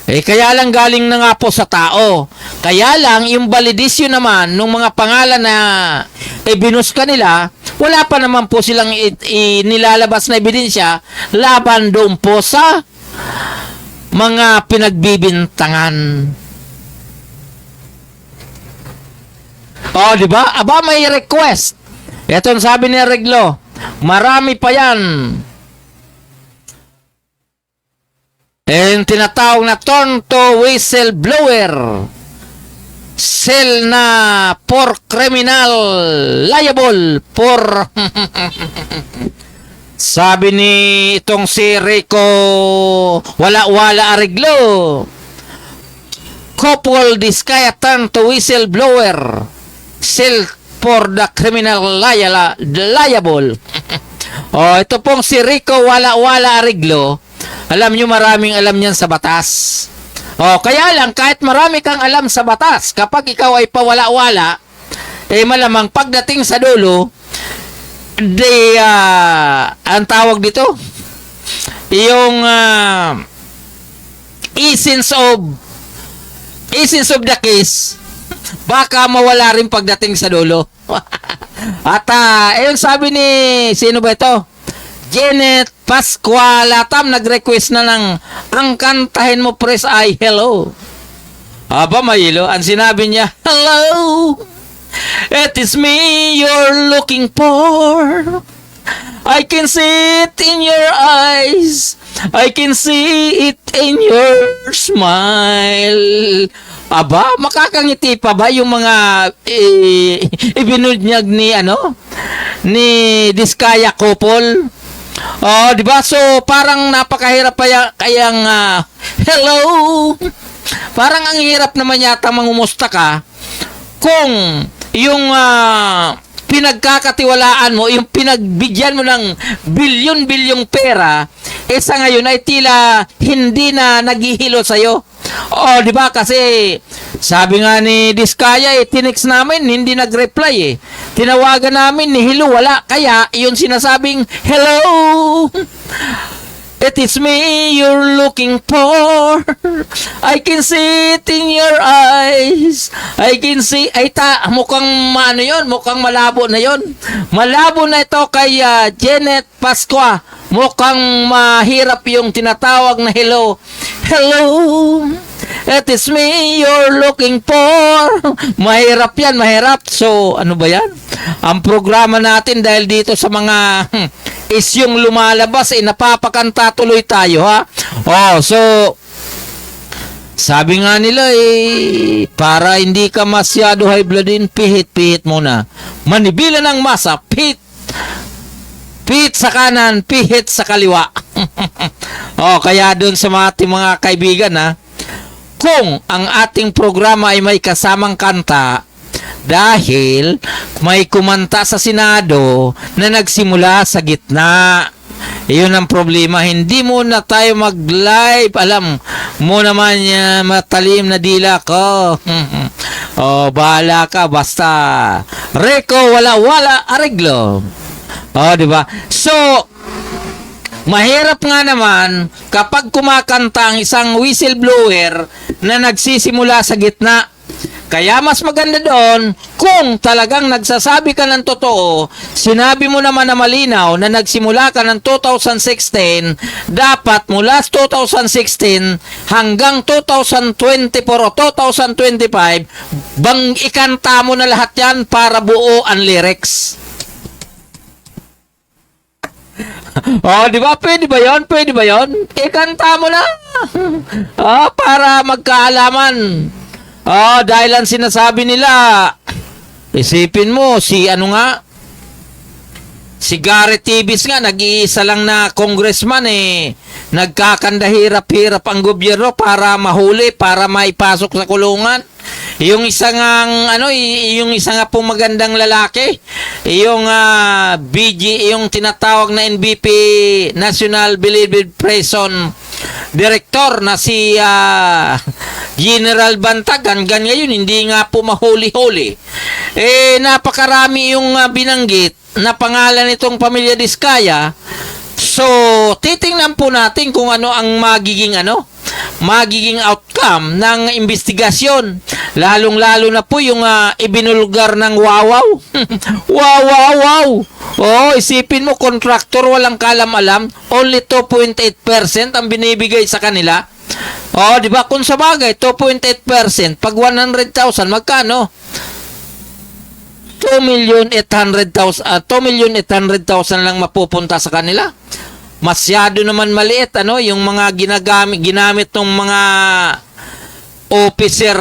Kaya lang galing na nga po sa tao. Kaya lang yung validisyon naman ng mga pangalan na binuska nila, wala pa naman po silang nilalabas na ebidensya laban doon po sa mga pinagbibintangan. Di ba? Aba, may request. Ito sabi ni Reglo, marami pa yan. Tinatawag na tonto whistleblower. Sel na for criminal liable for sabi ni itong si Rico wala Arreglo, couple Diskaya tonto whistleblower, sel for the criminal liable. Oh, ito pong si Rico Wala-Wala Ariglo. Alam nyo, maraming alam niyan sa batas. Oh, kaya lang, kahit marami kang alam sa batas, kapag ikaw ay pawala-wala, eh malamang pagdating sa dulo, ang tawag dito, yung essence of the case, baka mawala rin pagdating sa dulo. At ayun sabi ni, sino ba ito? Janet Pascualatam, nag-request na ng ang kantahin mo press ay hello. Aba, Mayilo, ang sinabi niya, hello, it is me you're looking for. I can see it in your eyes. I can see it in your smile. Aba, makakangiti pa ba yung mga ibinunyag ni Diskaya couple? Oh, di ba? So parang napakahirap pa kayang hello. Parang ang hirap naman yata mangumusta ka kung yung pinagkakatiwalaan mo, yung pinagbigyan mo ng bilyon-bilyong pera, sa ngayon ay tila hindi na naghihilo sa'yo. Oh, di ba? Kasi sabi nga ni Diskaya, tinext namin, hindi nag-reply eh. Tinawagan namin ni Hello, wala. Kaya, yun sinasabing, hello! It is me you're looking for. I can see it in your eyes. I can see, mukhang yun, mukhang malabo na yun. Malabo na ito kay Janet Pascua. Mukhang mahirap yung tinatawag na hello. Hello, it is me you're looking for. Mahirap yan, mahirap. So, ano ba yan? Ang programa natin dahil dito sa mga isyong lumalabas, napapakanta tuloy tayo, ha? Oh, so, sabi nga nila, para hindi ka masyado high bloodin, pihit-pihit muna. Manibila ng masa, pihit sa kanan, pihit sa kaliwa. Oh, kaya doon sa ating mga kaibigan, ha, kung ang ating programa ay may kasamang kanta, dahil may kumanta sa Senado na nagsimula sa gitna. Iyon ang problema. Hindi muna tayo mag-live. Alam mo naman matalim na dila ko. Oh, bahala ka. Basta Rico Wala-Wala Ariglo. Oh, di ba? So, mahirap nga naman kapag kumakanta ang isang whistleblower na nagsisimula sa gitna. Kaya mas maganda doon kung talagang nagsasabi ka ng totoo, sinabi mo naman na malinaw na nagsimula ka ng 2016, dapat mula 2016 hanggang 2024 o 2025, ikanta mo na lahat yan para buo ang lyrics. Oh, di ba? Pwede ba yon? Pwede ba yon? Ikanta mo na. Para magkaalaman. Dahil ang sinasabi nila, isipin mo, si Garrett Tibis nga, nag-iisa lang na congressman nagkakanda hirap-hirap ang gobyerno para mahuli, para maipasok sa kulungan. Yung isa nga pong magandang lalaki, yung yung tinatawag na NBP, National Believed Prison Director na si General Bantag, hanggang ngayon hindi nga po mahuli-huli. Napakarami yung binanggit na pangalan nitong pamilya Diskaya. So, titingnan po natin kung ano ang magiging outcome ng investigasyon. Lalong-lalo na po yung ibinulgar ng wawaw. Wow. Oh, isipin mo, contractor, walang kalam-alam, only 2.8% ang binibigay sa kanila. Oh, di ba? Kung sa bagay, 2.8%, pag 100,000, magkano? 2,800,000 lang mapupunta sa kanila. Masyado naman maliit, yung mga ginamit ng mga officer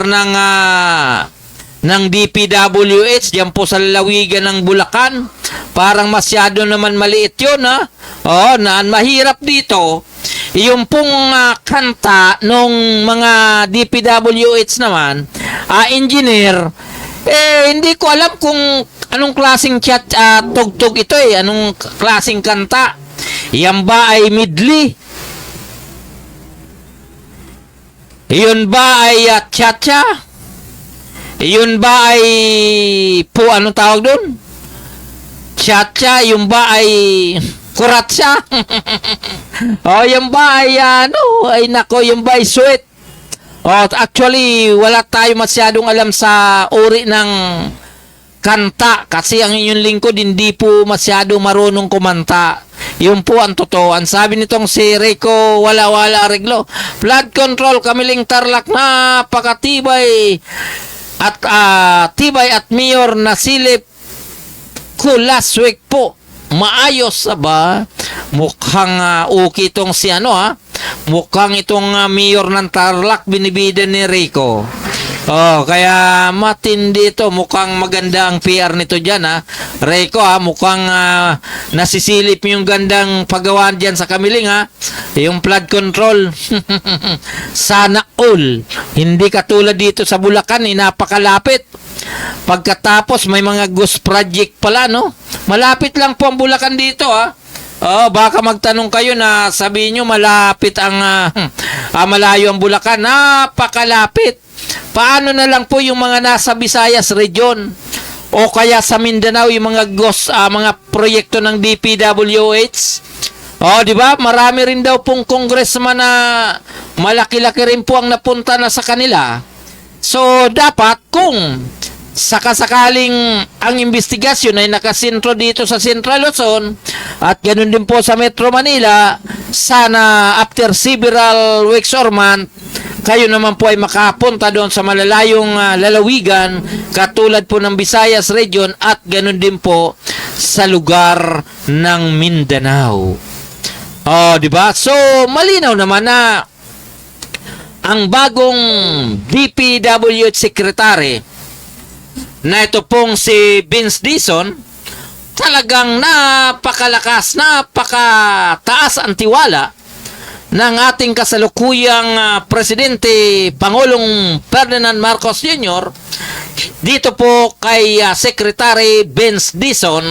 ng DPWH diyan po sa lalawigan ng Bulacan. Parang masyado naman maliit 'yon, ha. Oh, mahirap dito. Yung pong kanta nung mga DPWH naman, engineer, hindi ko alam kung Anong klaseng tugtog ito eh? Anong klaseng kanta? Yan ba ay medley? Iyon ba ay cha-cha? Iyon ba ay anong tawag doon? Cha-cha, yung ba ay kuratsa? Yung ba ay yung ba ay sweet? Actually, wala tayo masyadong alam sa uri ng kanta kasi ang inyong lingkod hindi po masyadong marunong kumanta. Yun po ang totoo. Ang sabi nitong si Rico, wala arreglo. Flood control, Kamiling Tarlac, napakatibay at tibay at mayor na silip ko last week po. Maayos ba? Mukhang okay itong si mukhang itong mayor ng Tarlac binibida ni Rico. Kaya matindi ito. Mukhang maganda ang PR nito dyan, Rico, mukhang nasisilip yung gandang paggawaan dyan sa Kamiling, yung flood control. Sana all. Hindi katulad dito sa Bulacan, napakalapit. Pagkatapos, may mga ghost project pala, no? Malapit lang po ang Bulacan dito, baka magtanong kayo na sabihin nyo malapit ang malayo ang Bulacan. Napakalapit. Paano na lang po yung mga nasa Visayas region o kaya sa Mindanao yung mga mga proyekto ng DPWH? Di ba? Marami rin daw pong congressman na malaki-laki rin po ang napunta na sa kanila. So, dapat kung sakasakaling ang investigasyon ay nakasentro dito sa Central Luzon at ganoon din po sa Metro Manila, sana after several weeks or month, kayo naman po ay makapunta doon sa malalayong lalawigan katulad po ng Visayas region at ganoon din po sa lugar ng Mindanao. Di ba? So, malinaw naman na ang bagong DPWH Secretary na ito pong si Vince Dizon, talagang napakalakas, napakataas ang tiwala ng ating kasalukuyang Presidente Pangulong Ferdinand Marcos Jr. dito po kay Secretary Vince Dizon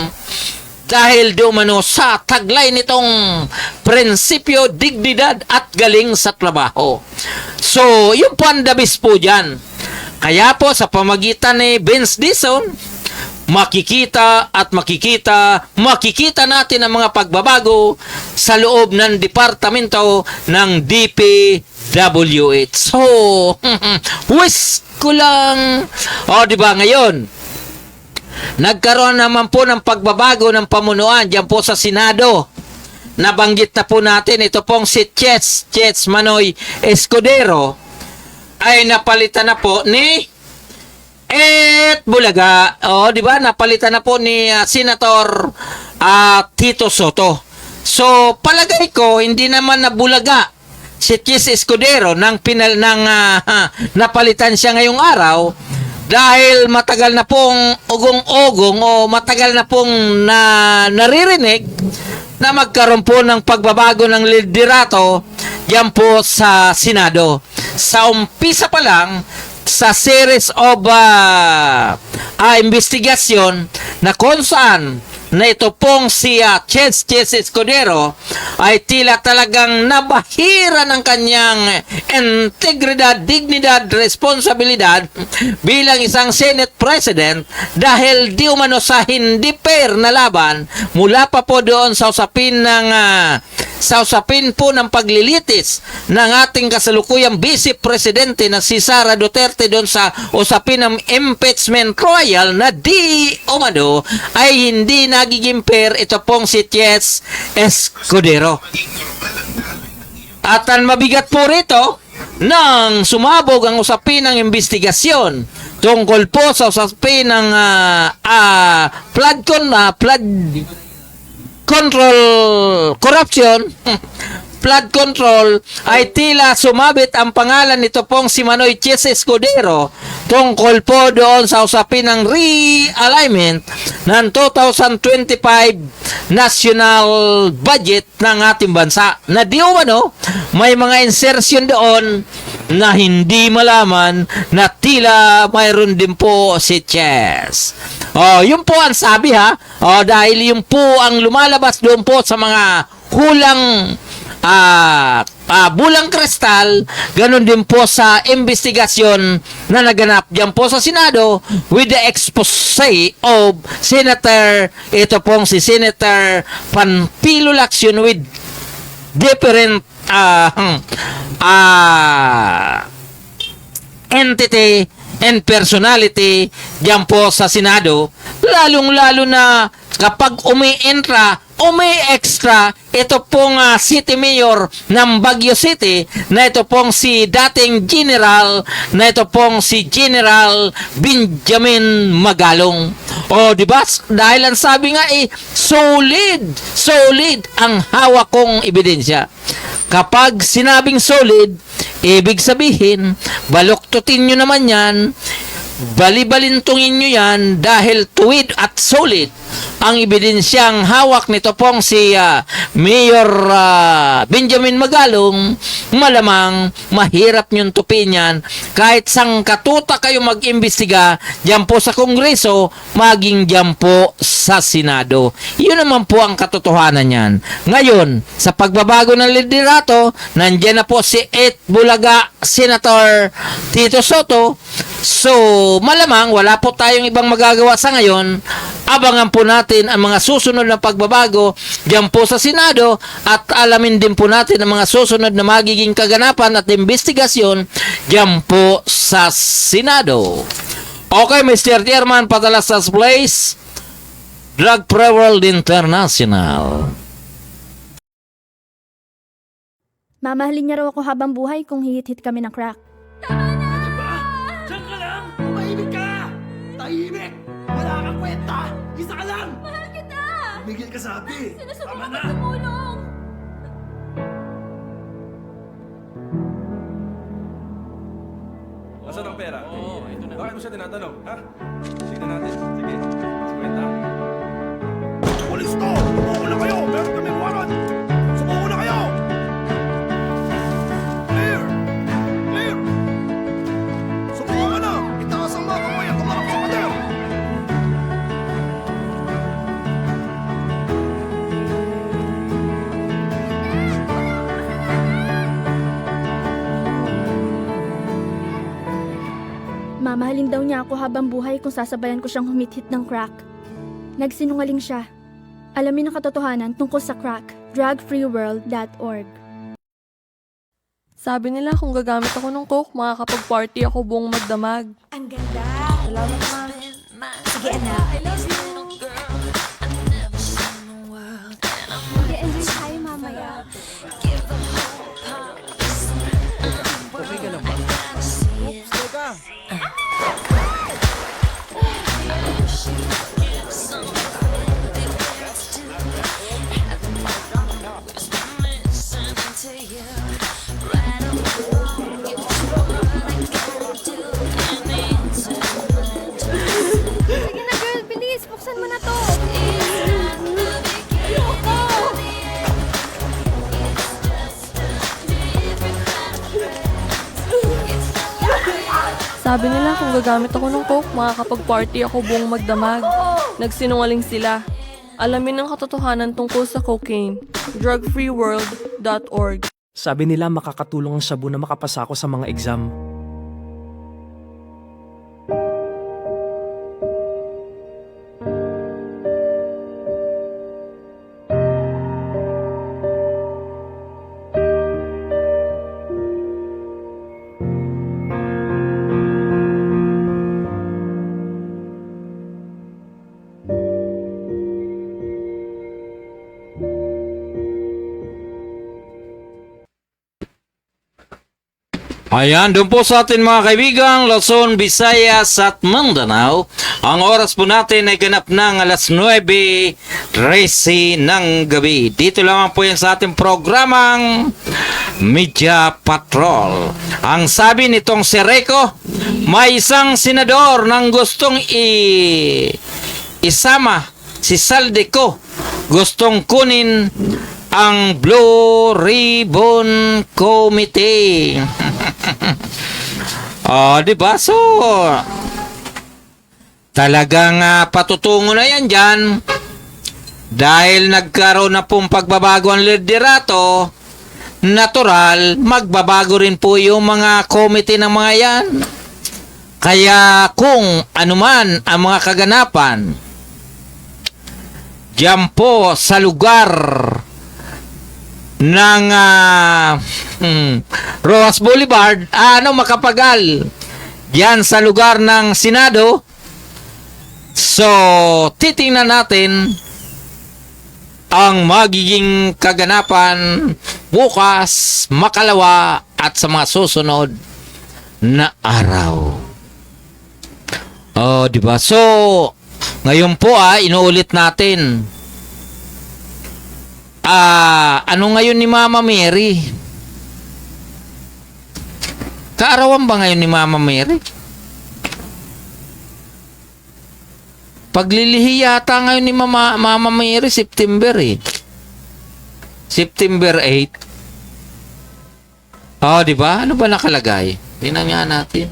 dahil di umano sa taglay nitong prinsipyo, dignidad at galing sa trabaho. So, yung po ang dabis po dyan. Kaya po sa pamagitan ni Vince Dizon, makikita natin ang mga pagbabago sa loob ng departamento ng DPWH. So, wish ko lang. Di ba ngayon? Nagkaroon naman po ng pagbabago ng pamunuan diyan po sa Senado. Nabanggit na po natin ito pong si Chets Manoy Escudero ay napalitan na po ni Bulaga. Di ba? Napalitan na po ni Senator Tito Soto. So, palagay ko hindi naman na Bulaga si Chis Escudero nang napalitan siya ngayong araw dahil matagal na pong ugong-ugong o matagal na pong naririnig na magkaroon po ng pagbabago ng liderato diyan po sa Senado. Sa umpisa pa lang sa series of investigasyon na kung saan na ito pong si Chess Escudero ay tila talagang nabahira ng kanyang integridad, dignidad, responsibilidad bilang isang Senate President dahil di umano sa hindi fair na laban mula pa po doon sa usapin po ng paglilitis ng ating kasalukuyang Vice Presidente na si Sara Duterte doon sa usapin ng impeachment trial na di umano ay hindi nagiging fair ito pong si Chess Escudero. At ang mabigat po rito nang sumabog ang usapin ng investigasyon tungkol po sa usapin ng flood control corruption flood control ay tila sumabit ang pangalan nito pong si Manoy Chess Escudero tungkol po doon sa usapin ng realignment ng 2025 national budget ng ating bansa na di umano may mga insertion doon na hindi malaman na tila mayroon din po si Chess. Yun po ang sabi ha. Dahil yun po ang lumalabas doon po sa mga hulang bulang kristal, ganun din po sa investigasyon na naganap diyan po sa Senado with the expose of Senator, ito pong si Senator Panfilo Lacson with different entity and personality diyan po sa Senado, lalong-lalo na kapag umi-extra ito pong City Mayor ng Baguio City, na ito pong si dating General, na ito pong si General Benjamin Magalong. Di ba? Dahil ang sabi nga solid ang hawak kong ebidensya. Kapag sinabing solid, ibig sabihin, baluktutin nyo naman yan, balibalintungin nyo yan, dahil tuwid at solid ang ebidensyang hawak nito pong si Mayor Benjamin Magalong, malamang mahirap nyong tupin yan kahit sang katuta kayo mag-imbestiga dyan po sa Kongreso, maging dyan po sa Senado. Yun naman po ang katotohanan yan. Ngayon, sa pagbabago ng liderato, nandyan na po si Bulaga Senator Tito Soto. So, malamang wala po tayong ibang magagawa sa ngayon. Abangan po natin ang mga susunod na pagbabago diyan po sa Senado, at alamin din po natin ang mga susunod na magiging kaganapan at investigasyon diyan po sa Senado. Okay, Mr. Chairman, Patalastas Place, Drug Free World International. Mamahalin niya raw ako habang buhay kung hihit-hit kami ng crack. Diyan ka lang! Tumahimik ka! Tahimik! Wala kang kwenta! Isa ka lang! Mahal kita! Tumigil ka sabi! Tama Sinusubukan na! ko tumulong! Asan ang pera? Oo, ito na. Bakit mo siya tinatanong? Ha? Sige natin. Sige. Kwenta. Pulis to! Sumuko na kayo! Meron kami warrant! Sumuko na kayo! Clear! Clear! Sumuko ka na! Itaas ang mga kamay at tumarap sa pader! Mamahalin daw niya ako habang buhay kung sasabayan ko siyang humit-hit ng crack. Nagsinungaling siya. Alamin ang katotohanan tungkol sa crack. drugfreeworld.org. Sabi nila kung gagamit ako ng coke, makakapag-party ako buong magdamag. Ang ganda. Salamat, ma. Sige, anak. Mag-enjoy tayo mamaya. Sige na girl, bilis. Buksan mo na to. Ayoko. Sabi nila kung gagamit ako ng coke, makakapag-party ako buong magdamag. Nagsinungaling sila. Alamin ang katotohanan tungkol sa cocaine. drugfreeworld.org. Sabi nila makakatulong ang shabu na makapasa ako sa mga exam. Ayan, doon po sa atin mga kaibigan, Luzon, Visayas at Mindanao. Ang oras po natin ay ganap ng alas 9:13 ng gabi. Dito lamang po yan sa ating programang Media Patrol. Ang sabi nitong si Reco, may isang senador nang gustong isama si Saldico. Gustong kunin ang Blue Ribbon Committee. Oh, di ba? So, talagang patutungo na yan dyan. Dahil nagkaroon na pong pagbabago ang liderato, natural, magbabago rin po yung mga committee ng mga yan. Kaya kung anuman ang mga kaganapan, diyan po sa lugar ng Rojas Boulevard, makapagal diyan sa lugar ng Senado. So, titingnan natin ang magiging kaganapan bukas, makalawa at sa mga susunod na araw. Oh, di ba? So, ngayon po inuulit natin. Ano ngayon ni Mama Mary? Kaarawan ba ngayon ni Mama Mary? Paglilihi yata ngayon ni Mama Mary, September September 8. Oh, di ba? Ano ba nakalagay? Tingnan nga natin.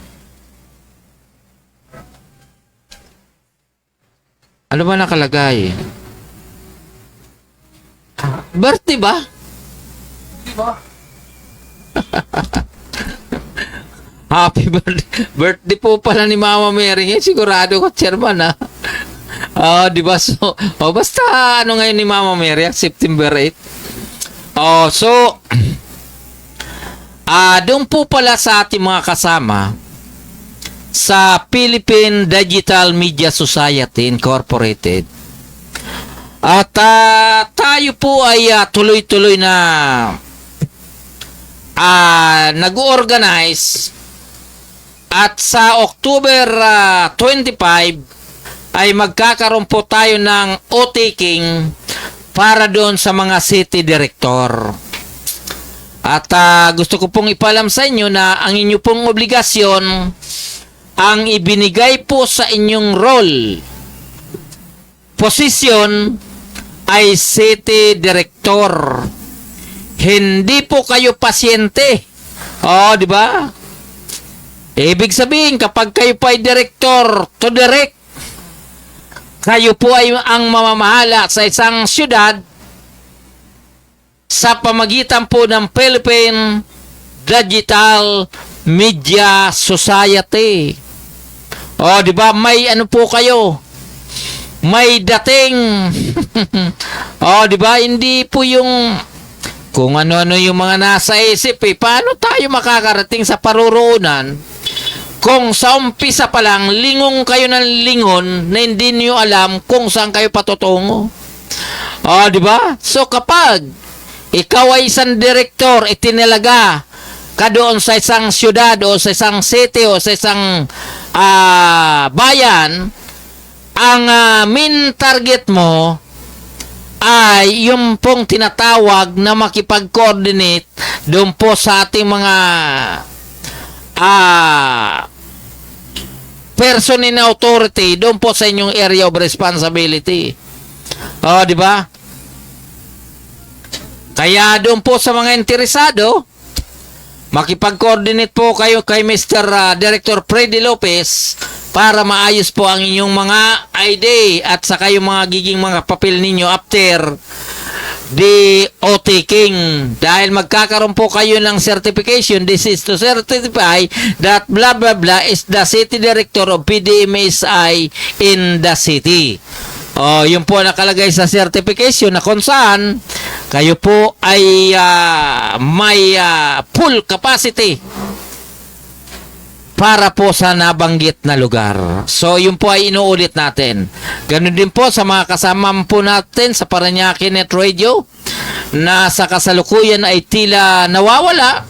Ano ba nakalagay? Birthday ba? Di ba? Happy birthday. Birthday po pala ni Mama Mary. Sigurado ko, chairman di ba? So, basta ano ngayon ni Mama Mary? September 8. So, doon po pala sa ating mga kasama sa Philippine Digital Media Society Incorporated. At tayo po ay tuloy-tuloy na nag-organize at sa October 25 ay magkakaroon po tayo ng o-taking para doon sa mga city director. At gusto ko pong ipalam sa inyo na ang inyo pong obligasyon ang ibinigay po sa inyong role, posisyon ay city director. Hindi po kayo pasyente. Di ba? Ibig sabihin, kapag kayo po ay director to direct, kayo po ay ang mamamahala sa isang syudad sa pamagitan po ng Philippine Digital Media Society. Di ba? May ano po kayo? May dating. Di ba? Hindi po yung kung ano-ano yung mga nasa isip Paano tayo makakarating sa paruroonan kung sa umpisa pa lang lingong kayo ng lingon na hindi niyo alam kung saan kayo patutungo? Di ba? So kapag ikaw ay isang direktor, itinalaga ka doon sa isang syudad o sa isang city o sa isang bayan, ang main target mo ay yung pong tinatawag na makipag-coordinate doon po sa ating mga person in authority doon po sa inyong area of responsibility. Di ba? Kaya doon po sa mga interesado, makipag-coordinate po kayo kay Mr. Director Freddy Lopez para maayos po ang inyong mga ID at saka yung mga giging mga papel ninyo after the o-taking. Dahil magkakaroon po kayo ng certification. This is to certify that blah blah blah is the city director of PDMSI in the city. Yun po nakalagay sa certification na kung saan kayo po ay may full capacity para po sa nabanggit na lugar. So, yun po ay inuulit natin. Ganun din po sa mga kasama po natin sa Parañaque Net Radio na sa kasalukuyan ay tila nawawala.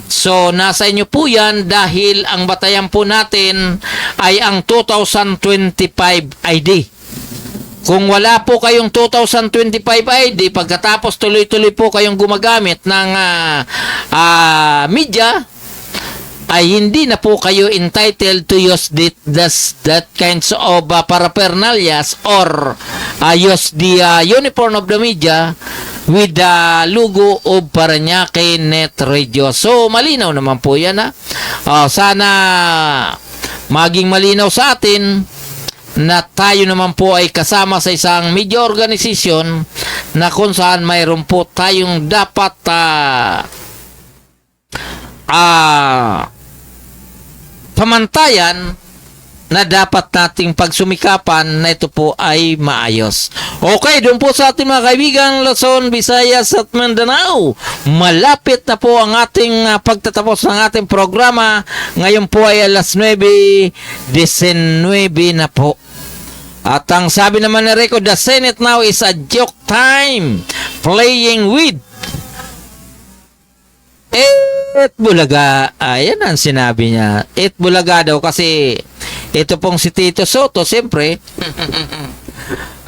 So, nasa inyo po yan dahil ang batayan po natin ay ang 2025 ID. Kung wala po kayong 2025 ID, pagkatapos tuloy-tuloy po kayong gumagamit ng media, ay hindi na po kayo entitled to use that kinds of paraphernalias or use the uniform of the media with the logo of Parañaque Net Radio. So, malinaw naman po yan, ha? Sana maging malinaw sa atin na tayo naman po ay kasama sa isang media organisasyon na kung saan mayroon po tayong dapat pamantayan na dapat nating pagsumikapan na ito po ay maayos. Okay, doon po sa ating mga kaibigan, Luzon, Visayas at Mindanao. Malapit na po ang ating pagtatapos ng ating programa. Ngayon po ay alas 9:19 na po. At ang sabi naman ni Rico, the Senate now is a joke time playing with Bulaga. Ayan ang sinabi niya. Bulaga daw kasi ito pong si Tito Soto, siyempre,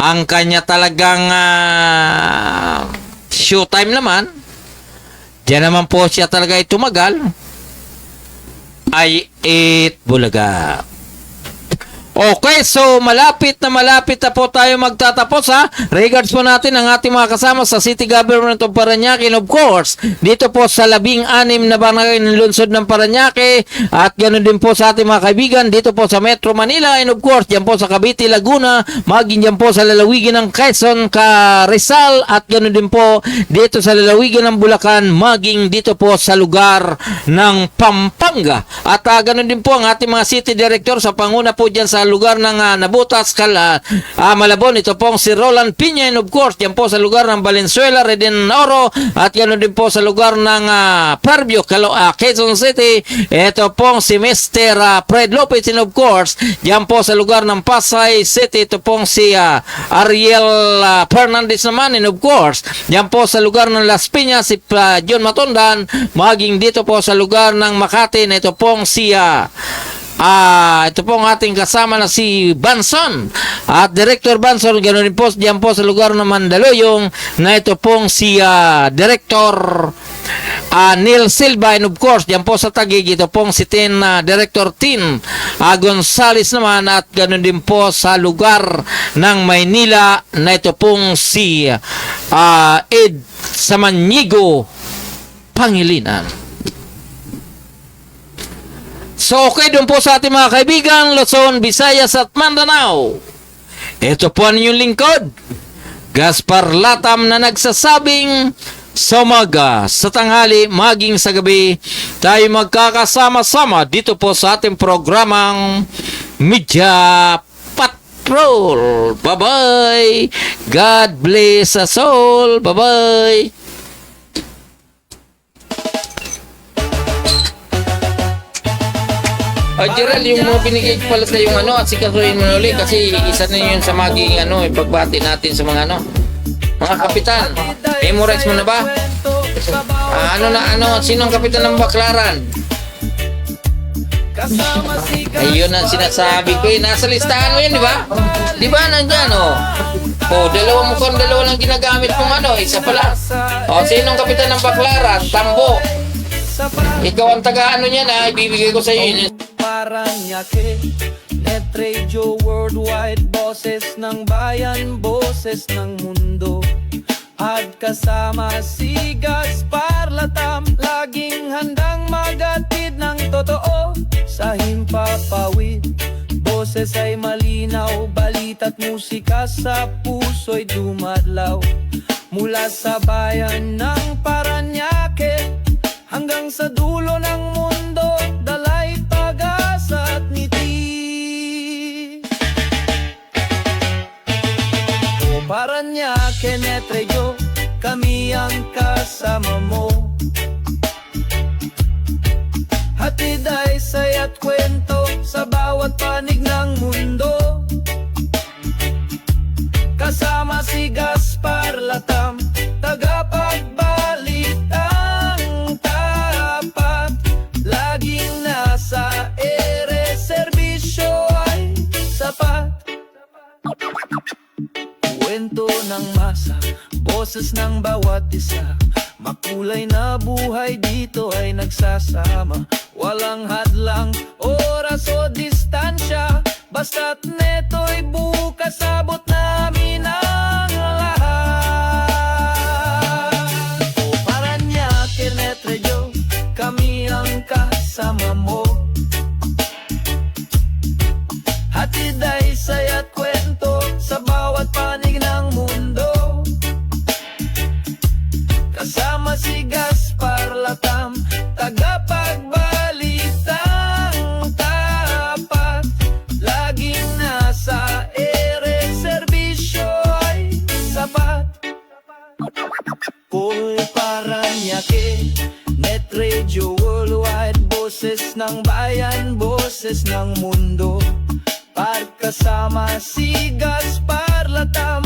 ang kanya talagang showtime naman, diyan naman po siya talaga ay tumagal, ay Bulaga. Okay, so malapit na po tayo magtatapos, ha. Regards po natin ang ating mga kasama sa City Government of Parañaque, and of course, dito po sa 16 na barangay ng lungsod ng Parañaque, at ganoon din po sa ating mga kaibigan dito po sa Metro Manila, and of course, diyan po sa Cavite, Laguna, maging diyan po sa lalawigan ng Quezon, Rizal, at ganoon din po dito sa lalawigan ng Bulacan, maging dito po sa lugar ng Pampanga. At ganoon din po ang ating mga city director sa panguna po diyan sa lugar ng Nabotas, Malabon. Ito pong si Roland Piña, and of course, yan po sa lugar ng Valenzuela, Reden Oro, at ganoon din po sa lugar ng Parvio, Quezon City. Ito pong si Mr. Fred Lopez, and of course, yan po sa lugar ng Pasay City. Ito pong si Ariel Fernandez naman, and of course, yan po sa lugar ng Las Piñas, si John Matondan, maging dito po sa lugar ng Makati, na ito pong si ito po ang ating kasama na si Banson at Director Banson. Ganoon din po diyan po sa lugar ng Mandaluyong, na ito pong si Director Neil Silva, and of course diyan po sa Taguig, ito pong si Director Tin Gonzales naman, at ganoon din po sa lugar ng Maynila, na ito pong si Ed Samaniego Pangilinan. So okay, doon po sa ating mga kaibigan, Luzon, Visayas at Mindanao. Ito po ang inyong lingkod, Gaspar Latam, na nagsasabing sa umaga, sa tanghali, maging sa gabi, tayo magkakasama-sama dito po sa ating programang Media Patrol. Bye-bye! God bless us all! Bye-bye! Gerald, yung mga binigay ko pala sa yung at sikasuhin mo na ulit kasi isa na yun sa maging ipagbati natin sa mga mga kapitan. Memorize mo na ba? Sino ang kapitan ng Baklaran? Ayun ang sinasabi ko, nasa listahan mo yun, di ba? Di ba nandyan, dalawa lang ginagamit mong isa pala. Sino ang kapitan ng Baklaran? Tambo. Ikaw ang taga niyan, ibibigay ko sa iyo yun. Parañaque Net Radio Worldwide, boses ng bayan, boses ng mundo. At kasama si Gaspar Latam, laging handang magatid ng totoo sa himpapawid. Boses ay malinaw, balita't musika sa puso'y dumadlaw. Mula sa bayan ng Parañaque hanggang sa dulo ng mundo, dalay pag-asa at ngiti. O Parañaque Net Radio, kami ang kasama mo. Hatid ay saya't kwento sa bawat panig ng mundo. Kasama si Gaspar Latam, tagapagbalitang tapat. Laging nasa ere, serbisyo ay sapat. Kwento ng masa, boses ng bawat isa. Makulay na buhay dito ay nagsasama. Walang hadlang, oras o distansya. Basta't neto'y bukas, abot namin ang lahat. Paul Paranaque, Net Radio Worldwide, boses ng bayan, boses ng mundo. Pagkasama si Gaspar Latam,